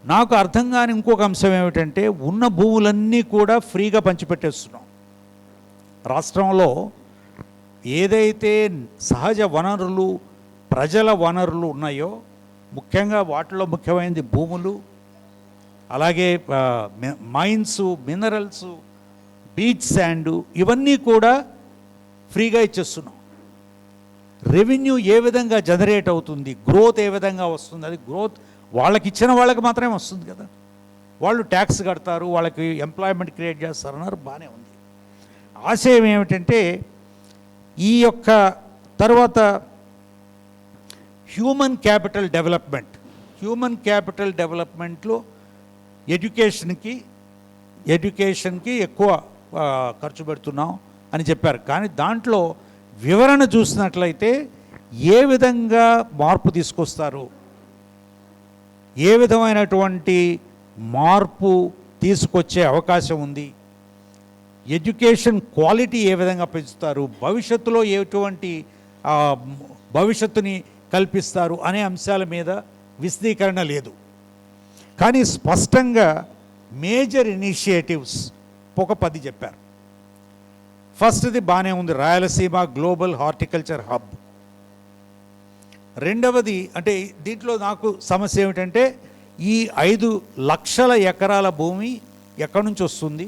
నాకు అర్థం కాని ఇంకొక అంశం ఏమిటంటే ఉన్న భూములన్నీ కూడా ఫ్రీగా పంచిపెట్టేస్తున్నాం. రాష్ట్రంలో ఏదైతే సహజ వనరులు, ప్రజల వనరులు ఉన్నాయో, ముఖ్యంగా వాటిలో ముఖ్యమైనది భూములు, అలాగే మైన్స్, మినరల్స్, బీచ్ శాండ్, ఇవన్నీ కూడా ఫ్రీగా ఇచ్చేస్తున్నాం. రెవెన్యూ ఏ విధంగా జనరేట్ అవుతుంది, గ్రోత్ ఏ విధంగా వస్తుంది, అది గ్రోత్ వాళ్ళకి ఇచ్చిన వాళ్ళకి మాత్రమే వస్తుంది కదా. వాళ్ళు ట్యాక్స్ కడతారు, వాళ్ళకి ఎంప్లాయ్మెంట్ క్రియేట్ చేస్తారన్నారు, బాగానే ఉంది. ఆశయం ఏమిటంటే ఈ యొక్క తర్వాత హ్యూమన్ క్యాపిటల్ డెవలప్మెంట్లో ఎడ్యుకేషన్కి ఎక్కువ ఖర్చు పెడుతున్నాం అని చెప్పారు. కానీ దాంట్లో వివరణ చూసినట్లయితే ఏ విధంగా మార్పు తీసుకొస్తారు, ఏ విధమైనటువంటి మార్పు తీసుకొచ్చే అవకాశం ఉంది, ఎడ్యుకేషన్ క్వాలిటీ ఏ విధంగా పెంచుతారు, భవిష్యత్తులో ఎటువంటి భవిష్యత్తుని కల్పిస్తారు అనే అంశాల మీద విశదీకరణ లేదు. కానీ స్పష్టంగా మేజర్ ఇనిషియేటివ్స్ ఒక 10 చెప్పారు. ఫస్ట్ది బాగానే ఉంది, రాయలసీమ గ్లోబల్ హార్టికల్చర్ హబ్. రెండవది అంటే దీంట్లో నాకు సమస్య ఏమిటంటే ఈ 5 లక్షల ఎకరాల భూమి ఎక్కడి నుంచి వస్తుంది?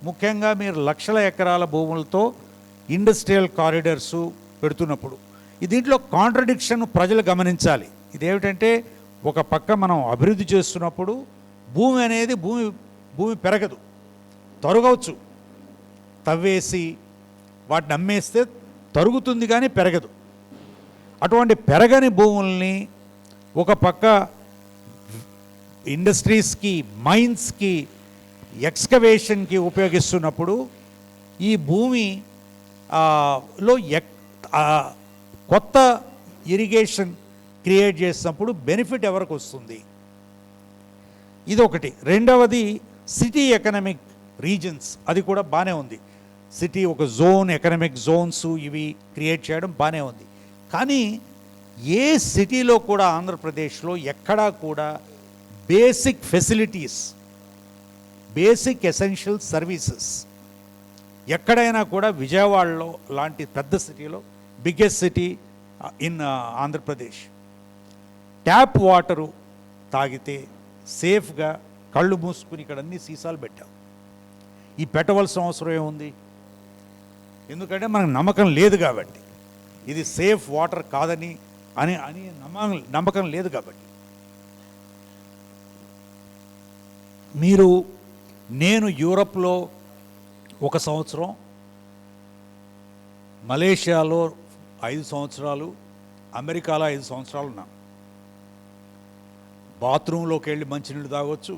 ముఖ్యంగా మీరు లక్షల ఎకరాల భూములతో ఇండస్ట్రియల్ కారిడర్సు పెడుతున్నప్పుడు దీంట్లో కాంట్రడిక్షన్ ప్రజలు గమనించాలి. ఇదేమిటంటే ఒక పక్క మనం అభివృద్ధి చేస్తున్నప్పుడు భూమి అనేది భూమి పెరగదు, తరుగవచ్చు. తవ్వేసి వాటిని అమ్మేస్తే తరుగుతుంది కానీ పెరగదు. అటువంటి పెరగని భూముల్ని ఒక పక్క ఇండస్ట్రీస్కి, మైన్స్కి, ఎక్స్కవేషన్కి ఉపయోగిస్తున్నప్పుడు ఈ భూమి లో కొత్త ఇరిగేషన్ క్రియేట్ చేసినప్పుడు బెనిఫిట్ ఎవరికి వస్తుంది? ఇదొకటి. రెండవది సిటీ ఎకనామిక్ రీజన్స్, అది కూడా బాగానే ఉంది. సిటీ ఒక జోన్, ఎకనామిక్ జోన్స్ ఇవి క్రియేట్ చేయడం బాగానే ఉంది. కానీ ఏ సిటీలో కూడా ఆంధ్రప్రదేశ్లో ఎక్కడా కూడా basic facilities, basic essential services ఎక్కడైనా కూడా విజయవాడలో లాంటి పెద్ద సిటీలో, biggest city in Andhra Pradesh, tap water తాగితే సేఫ్గా కళ్ళు మూసుకుని ఇక్కడ అన్ని సీసాలు పెట్టాం. ఈ పెట్టవలసిన అవసరం ఏముంది? ఎందుకంటే మనకు నమ్మకం లేదు కాబట్టి, ఇది సేఫ్ వాటర్ కాదని అని నమ్మకం లేదు కాబట్టి. నేను యూరప్లో 1 సంవత్సరం, మలేషియాలో 5 సంవత్సరాలు, అమెరికాలో 5 సంవత్సరాలు ఉన్నాను. బాత్రూంలోకి వెళ్ళి మంచినీళ్ళు తాగొచ్చు,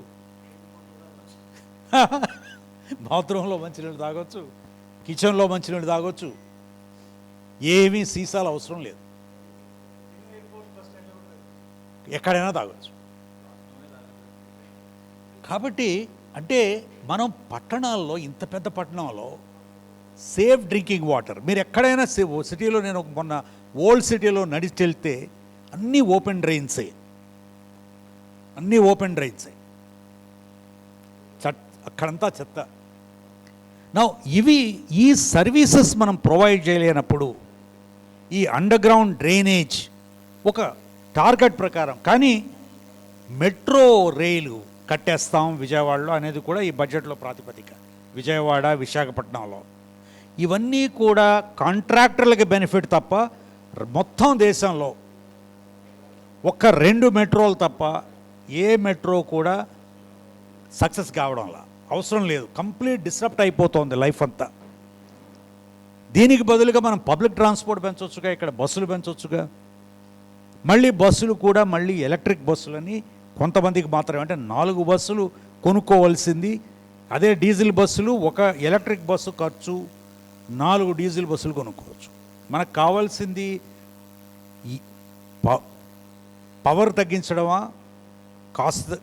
బాత్రూంలో మంచినీళ్ళు తాగొచ్చు, కిచెన్లో మంచినీళ్ళు తాగొచ్చు, ఏమీ సీసాలు అవసరం లేదు, ఎక్కడైనా తాగొచ్చు. కాబట్టి అంటే మనం పట్టణాల్లో, ఇంత పెద్ద పట్టణంలో సేఫ్ డ్రింకింగ్ వాటర్, మీరు ఎక్కడైనా సిటీలో, నేను మొన్న ఓల్డ్ సిటీలో నడిచి వెళ్తే అన్నీ ఓపెన్ డ్రైన్సే, అక్కడంతా చెత్త. నా ఈ సర్వీసెస్ మనం ప్రొవైడ్ చేయలేనప్పుడు ఈ అండర్ గ్రౌండ్ డ్రైనేజ్ ఒక టార్గెట్ ప్రకారం, కానీ మెట్రో రైలు కట్టేస్తాం విజయవాడలో అనేది కూడా ఈ బడ్జెట్లో ప్రాతిపదిక. విజయవాడ, విశాఖపట్నంలో ఇవన్నీ కూడా కాంట్రాక్టర్లకి బెనిఫిట్ తప్ప మొత్తం దేశంలో 1-2 మెట్రోలు తప్ప ఏ మెట్రో కూడా సక్సెస్ కావడంలా, అవసరం లేదు. కంప్లీట్ డిస్రప్ట్ అయిపోతుంది లైఫ్ అంతా. దీనికి బదులుగా మనం పబ్లిక్ ట్రాన్స్పోర్ట్ పెంచవచ్చుగా, ఇక్కడ బస్సులు పెంచవచ్చుగా. మళ్ళీ బస్సులు కూడా మళ్ళీ ఎలక్ట్రిక్ బస్సులని కొంతమందికి మాత్రమే, అంటే 4 బస్సులు కొనుక్కోవాల్సింది, అదే డీజిల్ బస్సులు, ఒక ఎలక్ట్రిక్ బస్సు ఖర్చు 4 డీజిల్ బస్సులు కొనుక్కోవచ్చు. మనకు కావాల్సింది పవర్ తగ్గించడమా, కాస్ట్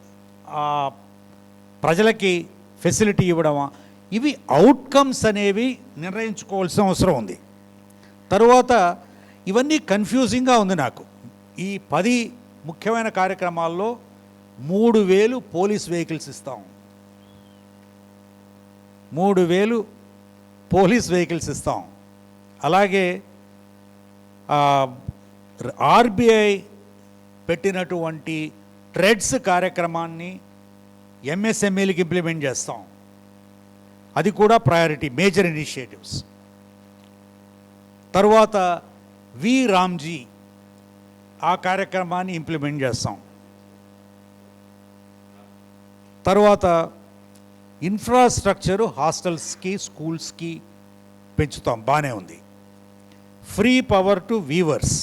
ప్రజలకి ఫెసిలిటీ ఇవ్వడమా? ఇవి అవుట్కమ్స్ అనేవి నిర్ణయించుకోవాల్సిన అవసరం ఉంది. తరువాత ఇవన్నీ కన్ఫ్యూజింగ్గా ఉంది నాకు. ఈ 10 ముఖ్యమైన కార్యక్రమాల్లో 3,000 పోలీస్ వెహికల్స్ ఇస్తాం, 3,000 పోలీస్ వెహికల్స్ ఇస్తాం. అలాగే ఆర్బీఐ పెట్టినటువంటి ట్రెడ్స్ కార్యక్రమాన్ని ఎంఎస్ఎంఈలకి ఇంప్లిమెంట్ చేస్తాం, అది కూడా ప్రయారిటీ, మేజర్ ఇనిషియేటివ్స్. తర్వాత వి రామ్జీ ఆ కార్యక్రమాన్ని ఇంప్లిమెంట్ చేస్తాం. తర్వాత ఇన్ఫ్రాస్ట్రక్చరు హాస్టల్స్కి, స్కూల్స్కి పెంచుతాం, బాగానే ఉంది. Free power to weavers,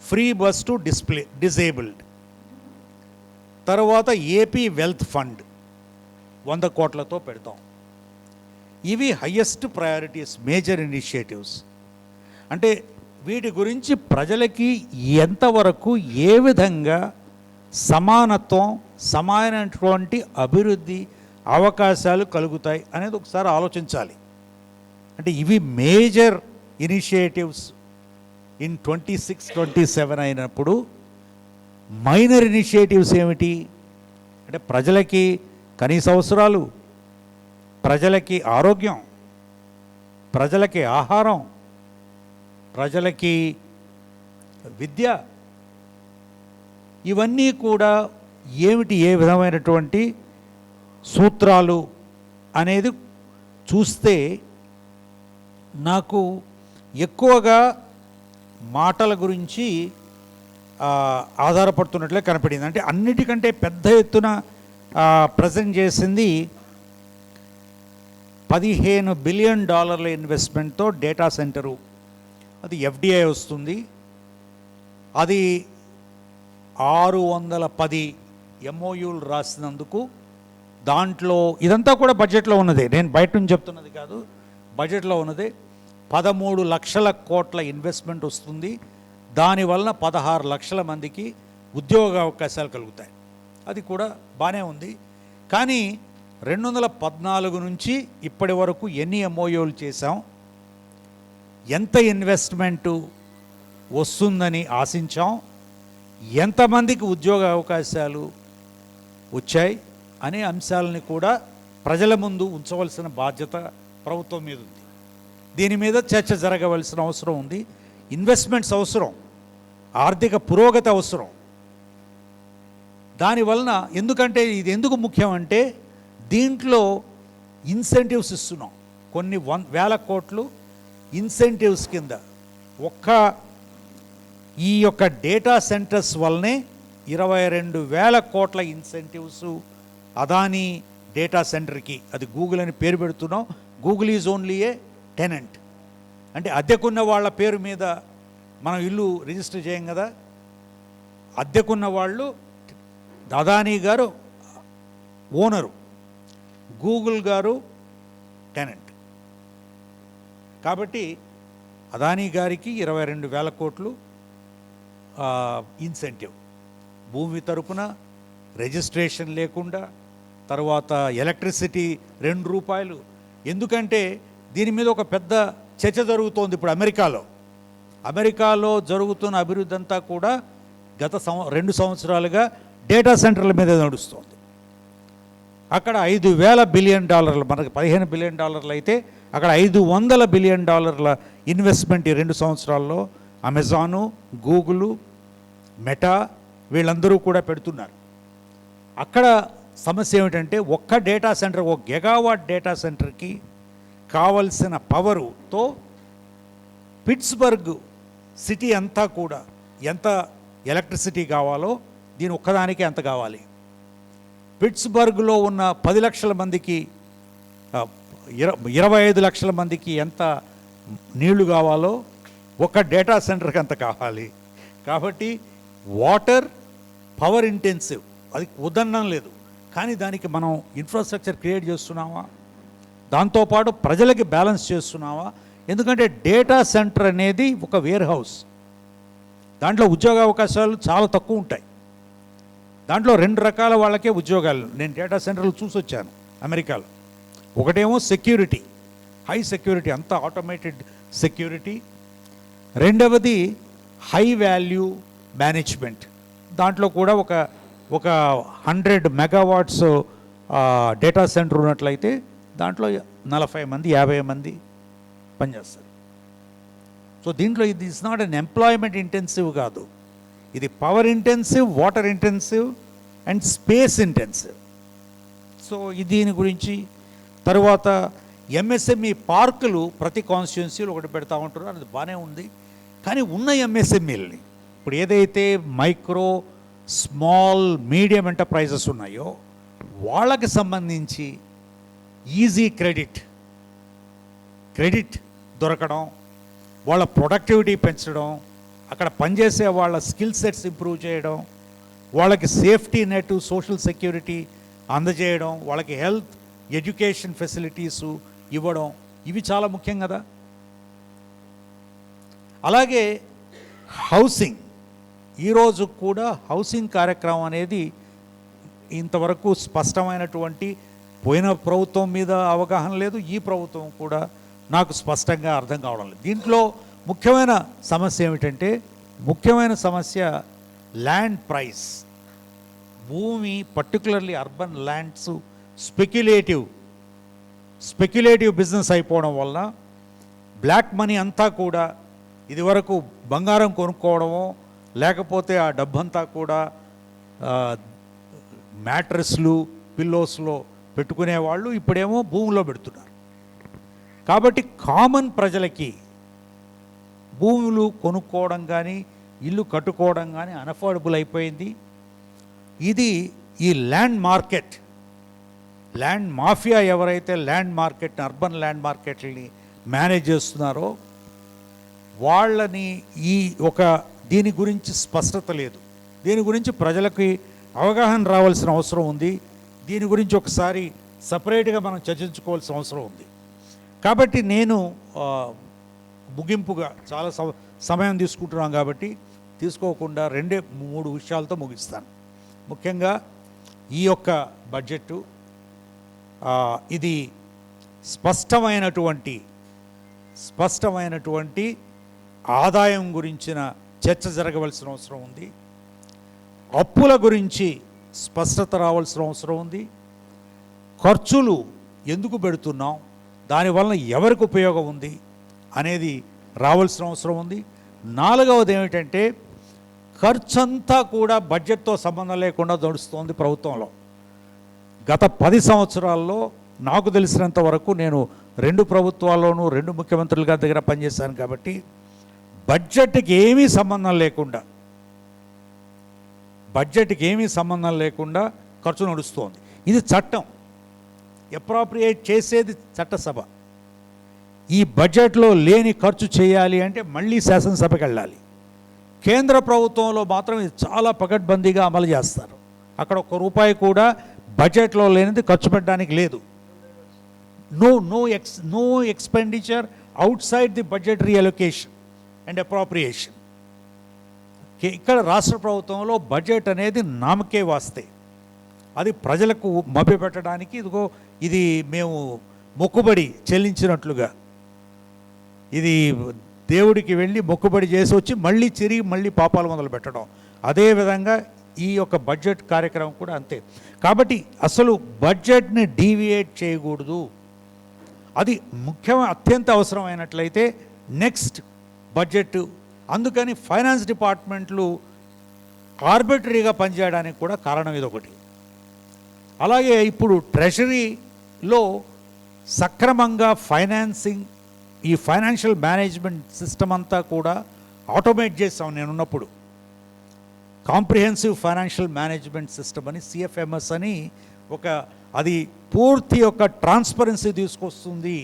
free bus to disabled. తర్వాత ఏపీ వెల్త్ ఫండ్ 100 కోట్లతో పెడతాం. ఇవి హయ్యెస్ట్ ప్రయారిటీస్, మేజర్ ఇనిషియేటివ్స్. అంటే వీటి గురించి ప్రజలకి ఎంతవరకు, ఏ విధంగా సమానత్వం, సమానమైనటువంటి అభివృద్ధి అవకాశాలు కలుగుతాయి అనేది ఒకసారి ఆలోచించాలి. అంటే ఇవి మేజర్ ఇనిషియేటివ్స్ ఇన్ 26-27 అయినప్పుడు మైనర్ ఇనిషియేటివ్స్ ఏమిటి అంటే ప్రజలకి కనీస అవసరాలు, ప్రజలకి ఆరోగ్యం, ప్రజలకి ఆహారం, ప్రజలకి విద్య, ఇవన్నీ కూడా ఏమిటి, ఏ విధమైనటువంటి సూత్రాలు అనేది చూస్తే నాకు ఎక్కువగా మాటల గురించి ఆధారపడుతున్నట్లే కనపడింది. అంటే అన్నిటికంటే పెద్ద ఎత్తున ప్రజెంట్ చేసింది $15 బిలియన్ ఇన్వెస్ట్మెంట్తో డేటా సెంటరు, అది ఎఫ్డిఐ వస్తుంది. అది 610 MOUలు రాసినందుకు, దాంట్లో ఇదంతా కూడా బడ్జెట్లో ఉన్నదే, నేను బయట నుంచి చెప్తున్నది కాదు, బడ్జెట్లో ఉన్నదే. 13 లక్షల కోట్ల ఇన్వెస్ట్మెంట్ వస్తుంది. దానివలన 16 లక్షల మందికి ఉద్యోగ అవకాశాలు కలుగుతాయి. అది కూడా బాగానే ఉంది. కానీ 2014 నుంచి ఇప్పటి వరకు ఎన్ని MOUలు చేశాం, ఎంత ఇన్వెస్ట్మెంటు వస్తుందని ఆశించాం, ఎంతమందికి ఉద్యోగ అవకాశాలు వచ్చాయి అనే అంశాలని కూడా ప్రజల ముందు ఉంచవలసిన బాధ్యత ప్రభుత్వం మీద ఉంది. దీని మీద చర్చ జరగవలసిన అవసరం ఉంది. ఇన్వెస్ట్మెంట్స్ అవసరం, ఆర్థిక పురోగతి అవసరం. దానివలన ఎందుకంటే ఇది ఎందుకు ముఖ్యం అంటే, దీంట్లో ఇన్సెంటివ్స్ ఇస్తున్నాం, కొన్ని వేల కోట్లు ఇన్సెంటివ్స్ కింద. ఈ యొక్క డేటా సెంటర్స్ వల్లనే 22,000 కోట్ల ఇన్సెంటివ్స్ అదానీ డేటా సెంటర్కి. అది గూగుల్ అని పేరు పెడుతున్నాం. Google is only A tenant, అంటే అద్దెకున్న వాళ్ళ పేరు మీద మనం ఇల్లు రిజిస్టర్ చేయం కదా. అద్దెకున్న వాళ్ళు, అదానీ గారు ఓనరు, గూగుల్ గారు టెనెంట్. కాబట్టి అదానీ గారికి 22,000 కోట్లు ఇన్సెంటివ్, భూమి తరపున రిజిస్ట్రేషన్ లేకుండా. తర్వాత ఎలక్ట్రిసిటీ ₹2. ఎందుకంటే దీని మీద ఒక పెద్ద చర్చ జరుగుతోంది ఇప్పుడు అమెరికాలో జరుగుతున్న అభివృద్ధి అంతా కూడా గత 2 సంవత్సరాలుగా డేటా సెంటర్ల మీద నడుస్తుంది. అక్కడ $5,000 బిలియన్, మనకు $15 బిలియన్ అయితే అక్కడ $500 బిలియన్ ఇన్వెస్ట్మెంట్ ఈ 2 సంవత్సరాల్లో అమెజాను, గూగులు, మెటా వీళ్ళందరూ కూడా పెడుతున్నారు. అక్కడ సమస్య ఏమిటంటే, ఒక్క డేటా సెంటర్, 1 గిగావాట్ డేటా సెంటర్కి కావలసిన పవరుతో పిట్స్బర్గ్ సిటీ అంతా కూడా ఎంత ఎలక్ట్రిసిటీ కావాలో దీని ఒక్కదానికి ఎంత కావాలి. పిట్స్బర్గ్లో ఉన్న 10 లక్షల మందికి 25 లక్షల మందికి ఎంత నీళ్లు కావాలో ఒక డేటా సెంటర్కి అంత కావాలి. కాబట్టి వాటర్ పవర్ ఇంటెన్సివ్, అది వద్దనడం లేదు, కానీ దానికి మనం ఇన్ఫ్రాస్ట్రక్చర్ క్రియేట్ చేస్తున్నామా, దాంతోపాటు ప్రజలకి బ్యాలెన్స్ చేస్తున్నావా. ఎందుకంటే డేటా సెంటర్ అనేది ఒక వేర్ హౌస్, దాంట్లో ఉద్యోగ అవకాశాలు చాలా తక్కువ ఉంటాయి. దాంట్లో 2 రకాల వాళ్ళకే ఉద్యోగాలు. నేను డేటా సెంటర్లు చూసి వచ్చాను అమెరికాలో. ఒకటేమో సెక్యూరిటీ, హై సెక్యూరిటీ, అంతా ఆటోమేటెడ్ సెక్యూరిటీ. రెండవది హై వాల్యూ మేనేజ్మెంట్. దాంట్లో కూడా ఒక 100 మెగావాట్స్ డేటా సెంటర్ ఉన్నట్లయితే దాంట్లో 40 మంది 50 మంది పనిచేస్తారు. సో దీంట్లో ఇది is not an employment intensive కాదు, ఇది power intensive, water intensive and space intensive. So దీని గురించి తర్వాత ఎంఎస్ఎంఈ పార్కులు ప్రతి కాన్స్టిట్యున్సీలో ఒకటి పెడతా ఉంటున్నారు, అది బాగానే ఉంది. కానీ ఉన్న ఎంఎస్ఎంఈలని ఇప్పుడు ఏదైతే మైక్రో, స్మాల్, మీడియం ఎంటర్ప్రైజెస్ ఉన్నాయో వాళ్ళకి సంబంధించి ఈజీ క్రెడిట్ దొరకడం, వాళ్ళ ప్రొడక్టివిటీ పెంచడం, అక్కడ పనిచేసే వాళ్ళ స్కిల్ సెట్స్ ఇంప్రూవ్ చేయడం, వాళ్ళకి సేఫ్టీ నెట్, సోషల్ సెక్యూరిటీ అందజేయడం, వాళ్ళకి హెల్త్, ఎడ్యుకేషన్ ఫెసిలిటీసు ఇవ్వడం, ఇవి చాలా ముఖ్యం కదా. అలాగే హౌసింగ్, ఈరోజు కూడా హౌసింగ్ కార్యక్రమం అనేది ఇంతవరకు స్పష్టమైనటువంటి, పోయిన ప్రభుత్వం మీద అవగాహన లేదు, ఈ ప్రభుత్వం కూడా నాకు స్పష్టంగా అర్థం కావడం లేదు. దీంట్లో ముఖ్యమైన సమస్య ఏమిటంటే, ముఖ్యమైన సమస్య ల్యాండ్ ప్రైస్. భూమి, particularly urban lands speculative business అయిపోవడం వల్ల బ్లాక్ మనీ అంతా కూడా ఇదివరకు బంగారం కొనుక్కోవడమో లేకపోతే ఆ డబ్బంతా కూడా మ్యాట్రెస్లు పిల్లోస్లో పెట్టుకునేవాళ్ళు, ఇప్పుడేమో భూమిలో పెడుతున్నారు. కాబట్టి కామన్ ప్రజలకి భూములు కొనుక్కోవడం కానీ ఇల్లు కట్టుకోవడం కానీ అన్అఫోర్డబుల్ అయిపోయింది. ఇది ఈ ల్యాండ్ మార్కెట్, ల్యాండ్ మాఫియా ఎవరైతే ల్యాండ్ మార్కెట్, అర్బన్ ల్యాండ్ మార్కెట్ని మేనేజ్ చేస్తున్నారో వాళ్ళని దీని గురించి స్పష్టత లేదు. దీని గురించి ప్రజలకి అవగాహన రావాల్సిన అవసరం ఉంది. దీని గురించి ఒకసారి సపరేట్గా మనం చర్చించుకోవాల్సిన అవసరం ఉంది. కాబట్టి నేను ముగింపుగా చాలా సమయం తీసుకుంటున్నాం కాబట్టి తీసుకోకుండా 2-3 విషయాలతో ముగిస్తాను. ముఖ్యంగా ఈ యొక్క బడ్జెట్టు ఇది స్పష్టమైనటువంటి ఆదాయం గురించిన చర్చ జరగవలసిన అవసరం ఉంది. అప్పుల గురించి స్పష్టత రావాల్సిన అవసరం ఉంది. ఖర్చులు ఎందుకు పెడుతున్నాం, దానివల్ల ఎవరికి ఉపయోగం ఉంది అనేది రావాల్సిన అవసరం ఉంది. 4వది ఏమిటంటే ఖర్చంతా కూడా బడ్జెట్తో సంబంధం లేకుండా నడుస్తోంది ప్రభుత్వంలో. గత 10 సంవత్సరాల్లో నాకు తెలిసినంత వరకు నేను 2 ప్రభుత్వాల్లోనూ 2 ముఖ్యమంత్రుల గారి దగ్గర పనిచేశాను కాబట్టి బడ్జెట్కి ఏమీ సంబంధం లేకుండా ఖర్చు నడుస్తోంది. ఇది చట్టం, అప్రాప్రియేట్ చేసేది చట్టసభ. ఈ బడ్జెట్లో లేని ఖర్చు చేయాలి అంటే మళ్ళీ శాసనసభకి వెళ్ళాలి. కేంద్ర ప్రభుత్వంలో మాత్రం ఇది చాలా పకడ్బందీగా అమలు చేస్తారు. అక్కడ ₹1 కూడా బడ్జెట్లో లేనిది ఖర్చు పెట్టడానికి లేదు. No expenditure outside the budgetary allocation and appropriation. ఇక్కడ రాష్ట్ర ప్రభుత్వంలో బడ్జెట్ అనేది నామకే వాస్తే, అది ప్రజలకు మభ్యపెట్టడానికి ఇది మేము మొక్కుబడి చెల్లించినట్లుగా, ఇది దేవుడికి వెళ్ళి మొక్కుబడి చేసి వచ్చి మళ్ళీ పాపాలు మొదలు పెట్టడం. అదేవిధంగా ఈ యొక్క బడ్జెట్ కార్యక్రమం కూడా అంతే. కాబట్టి అసలు బడ్జెట్ని డీవియేట్ చేయకూడదు. అది అత్యంత అవసరమైనట్లయితే నెక్స్ట్ బడ్జెట్. అందుకని ఫైనాన్స్ డిపార్ట్మెంట్లు ఆర్బిటరీగా పనిచేయడానికి కూడా కారణం ఇదొకటి. అలాగే ఇప్పుడు ట్రెషరీలో సక్రమంగా ఈ ఫైనాన్షియల్ మేనేజ్మెంట్ సిస్టమ్ అంతా కూడా ఆటోమేట్ చేస్తాం. నేనున్నప్పుడు కాంప్రిహెన్సివ్ ఫైనాన్షియల్ మేనేజ్మెంట్ సిస్టమ్ అని CFMS అని అది పూర్తి యొక్క ట్రాన్స్పరెన్సీ తీసుకొస్తుంది,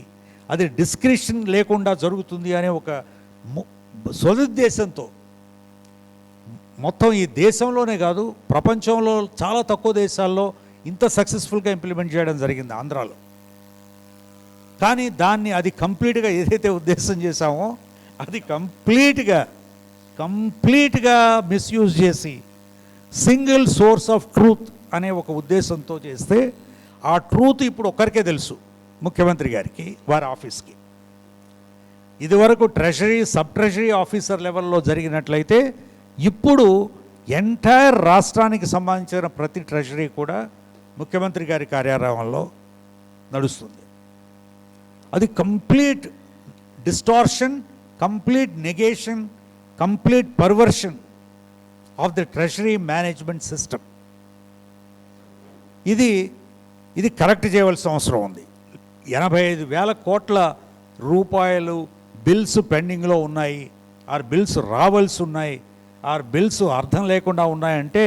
అది డిస్క్రిప్షన్ లేకుండా జరుగుతుంది అనే ఒక సదుద్దేశంతో మొత్తం ఈ దేశంలోనే కాదు ప్రపంచంలో చాలా తక్కువ దేశాల్లో ఇంత సక్సెస్ఫుల్గా ఇంప్లిమెంట్ చేయడం జరిగింది ఆంధ్రాలో. కానీ అది కంప్లీట్గా ఏదైతే ఉద్దేశం చేశామో అది కంప్లీట్గా మిస్యూజ్ చేసి సింగిల్ సోర్స్ ఆఫ్ ట్రూత్ అనే ఒక ఉద్దేశంతో చేస్తే ఆ ట్రూత్ ఇప్పుడు ఒక్కరికే తెలుసు, ముఖ్యమంత్రి గారికి, వారి ఆఫీస్కి. ఇదివరకు సబ్ ట్రెషరీ ఆఫీసర్ లెవెల్లో జరిగినట్లయితే ఇప్పుడు ఎంటైర్ రాష్ట్రానికి సంబంధించిన ప్రతి ట్రెషరీ కూడా ముఖ్యమంత్రి గారి కార్యాలయంలో నడుస్తుంది. అది complete distortion, complete negation, complete perversion of the treasury management system. ఇది కరెక్ట్ చేయవలసిన అవసరం ఉంది. 85,000 కోట్ల రూపాయలు బిల్స్ పెండింగ్లో ఉన్నాయి, ఆర్ బిల్స్ రావాల్సి ఉన్నాయి, ఆర్ బిల్స్ అర్థం లేకుండా ఉన్నాయంటే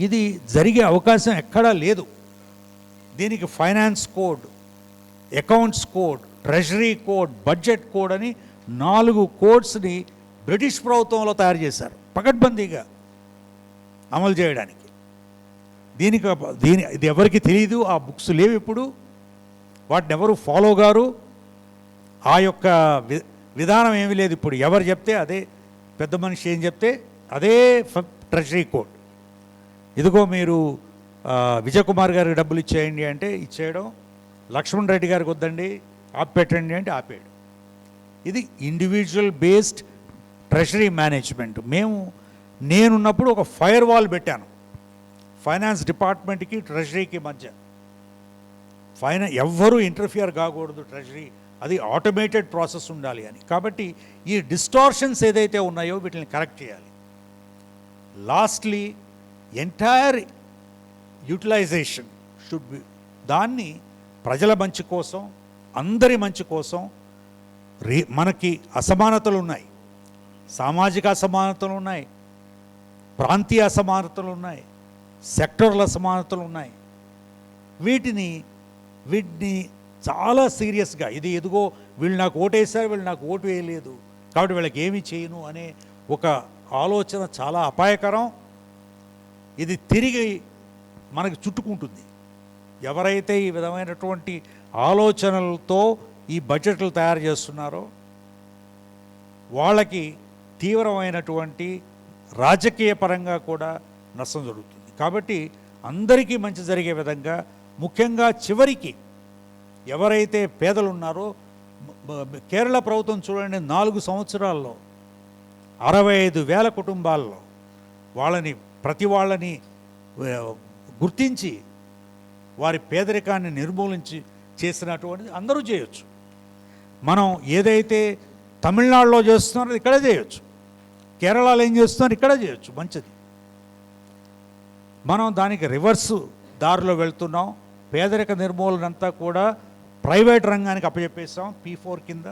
ఇది జరిగే అవకాశం ఎక్కడా లేదు. దీనికి finance code, accounts code, treasury code, budget code అని 4 కోడ్స్ని బ్రిటిష్ ప్రభుత్వంలో తయారు చేశారు పకడ్బందీగా అమలు చేయడానికి. ఇది ఎవరికి తెలియదు, ఆ బుక్స్ లేవు ఇప్పుడు, వాటిని ఎవరు ఫాలో గారు, ఆ యొక్క విధానం ఏమీ లేదు. ఇప్పుడు ఎవరు చెప్తే అదే, పెద్ద మనిషి ఏం చెప్తే అదే ట్రెషరీ కోడ్. ఇదిగో మీరు విజయ్ కుమార్ గారికి డబ్బులు ఇచ్చేయండి అంటే ఇచ్చేయడం, లక్ష్మణ్ రెడ్డి గారికి వద్దండి ఆపెట్టండి అంటే ఆపేయడం. ఇది ఇండివిజువల్ బేస్డ్ ట్రెషరీ మేనేజ్మెంట్. నేనున్నప్పుడు ఒక ఫైర్ వాల్ పెట్టాను ఫైనాన్స్ డిపార్ట్మెంట్కి ట్రెషరీకి మధ్య. ఎవ్వరూ ఇంటర్ఫియర్ కాకూడదు ట్రెషరీ అది ఆటోమేటెడ్ ప్రాసెస్ ఉండాలి అని. కాబట్టి ఈ డిస్టార్షన్స్ ఏదైతే ఉన్నాయో వీటిని కరెక్ట్ చేయాలి. Lastly entire utilisation should be, దాన్ని ప్రజల మంచి కోసం, అందరి మంచి కోసం. మనకి అసమానతలు ఉన్నాయి, సామాజిక అసమానతలు ఉన్నాయి, ప్రాంతీయ అసమానతలు ఉన్నాయి, సెక్టర్ల అసమానతలు ఉన్నాయి. వీటిని చాలా సీరియస్గా, ఇది ఎదుగో వీళ్ళు నాకు ఓటేశారు, వీళ్ళు నాకు ఓటు వేయలేదు కాబట్టి వీళ్ళకి ఏమీ చేయను అనే ఒక ఆలోచన చాలా అపాయకరం. ఇది తిరిగి మనకు చుట్టుకుంటుంది. ఎవరైతే ఈ విధమైనటువంటి ఆలోచనలతో ఈ బడ్జెట్లు తయారు చేస్తున్నారో వాళ్ళకి తీవ్రమైనటువంటి రాజకీయ పరంగా కూడా నష్టం జరుగుతుంది. కాబట్టి అందరికీ మంచి జరిగే విధంగా, ముఖ్యంగా చివరికి ఎవరైతే పేదలు ఉన్నారో, కేరళ ప్రభుత్వం చూడండి 4 సంవత్సరాల్లో 65,000 కుటుంబాల్లో ప్రతి వాళ్ళని గుర్తించి వారి పేదరికాన్ని నిర్మూలించి చేసినటువంటిది అందరూ చేయొచ్చు. మనం ఏదైతే తమిళనాడులో చేస్తున్నారో ఇక్కడే చేయొచ్చు, కేరళలో ఏం చేస్తున్నారో ఇక్కడే చేయొచ్చు, మంచిది. మనం దానికి రివర్సు దారిలో వెళ్తున్నాం. పేదరిక నిర్మూలన అంతా కూడా ప్రైవేట్ రంగానికి అప్పచెప్పేసాం P4 కింద.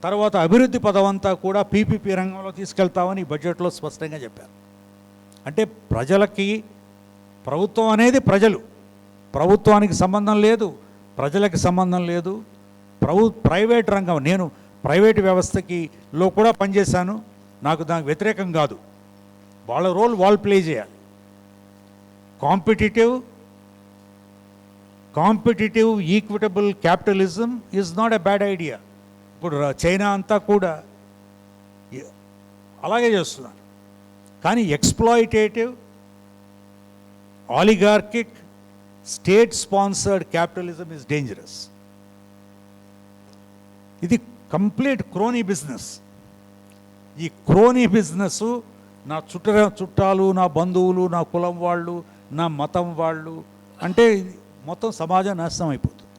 తర్వాత అభివృద్ధి పదవంతా కూడా PPP రంగంలో తీసుకెళ్తామని ఈ బడ్జెట్లో స్పష్టంగా చెప్పారు. అంటే ప్రజలకి, ప్రభుత్వం అనేది ప్రజలు, ప్రభుత్వానికి సంబంధం లేదు, ప్రజలకి సంబంధం లేదు. ప్రైవేట్ రంగం, నేను ప్రైవేట్ వ్యవస్థలో కూడా పనిచేశాను, నాకు దానికి వ్యతిరేకం కాదు. వాళ్ళ రోల్ వాళ్ళు ప్లే చేయాలి. Competitive equitable capitalism is not a bad idea. ఇప్పుడు చైనా అంతా కూడా అలాగే చేస్తున్నారు. కానీ exploitative, oligarchic, state sponsored capitalism is dangerous. ఇది కంప్లీట్ క్రోనీ బిజినెస్. ఈ క్రోనీ బిజినెస్ నా చుట్టాలు, నా బంధువులు, నా కులం వాళ్ళు, నా మతం వాళ్ళు అంటే మొత్తం సమాజం నాశనం అయిపోతుంది.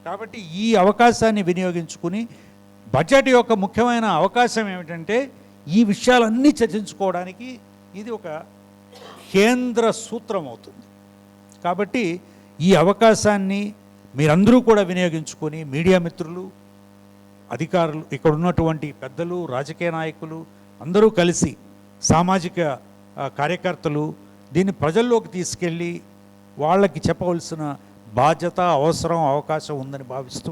కాబట్టి ఈ అవకాశాన్ని వినియోగించుకుని, బడ్జెట్ యొక్క ముఖ్యమైన అవకాశం ఏమిటంటే ఈ విషయాలన్నీ చర్చించుకోవడానికి ఇది ఒక కేంద్ర సూత్రం అవుతుంది. కాబట్టి ఈ అవకాశాన్ని మీరందరూ కూడా వినియోగించుకొని, మీడియా మిత్రులు, అధికారులు, ఇక్కడ ఉన్నటువంటి పెద్దలు, రాజకీయ నాయకులు అందరూ కలిసి, సామాజిక కార్యకర్తలు దీన్ని ప్రజల్లోకి తీసుకెళ్ళి వాళ్ళకి చెప్పవలసిన బాధ్యత, అవసరం, అవకాశం ఉందని భావిస్తూ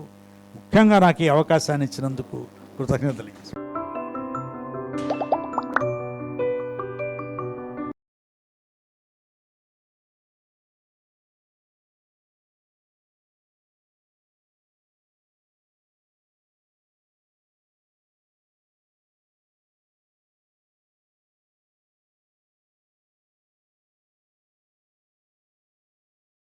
ముఖ్యంగా నాకు ఈ అవకాశాన్ని ఇచ్చినందుకు కృతజ్ఞతలు.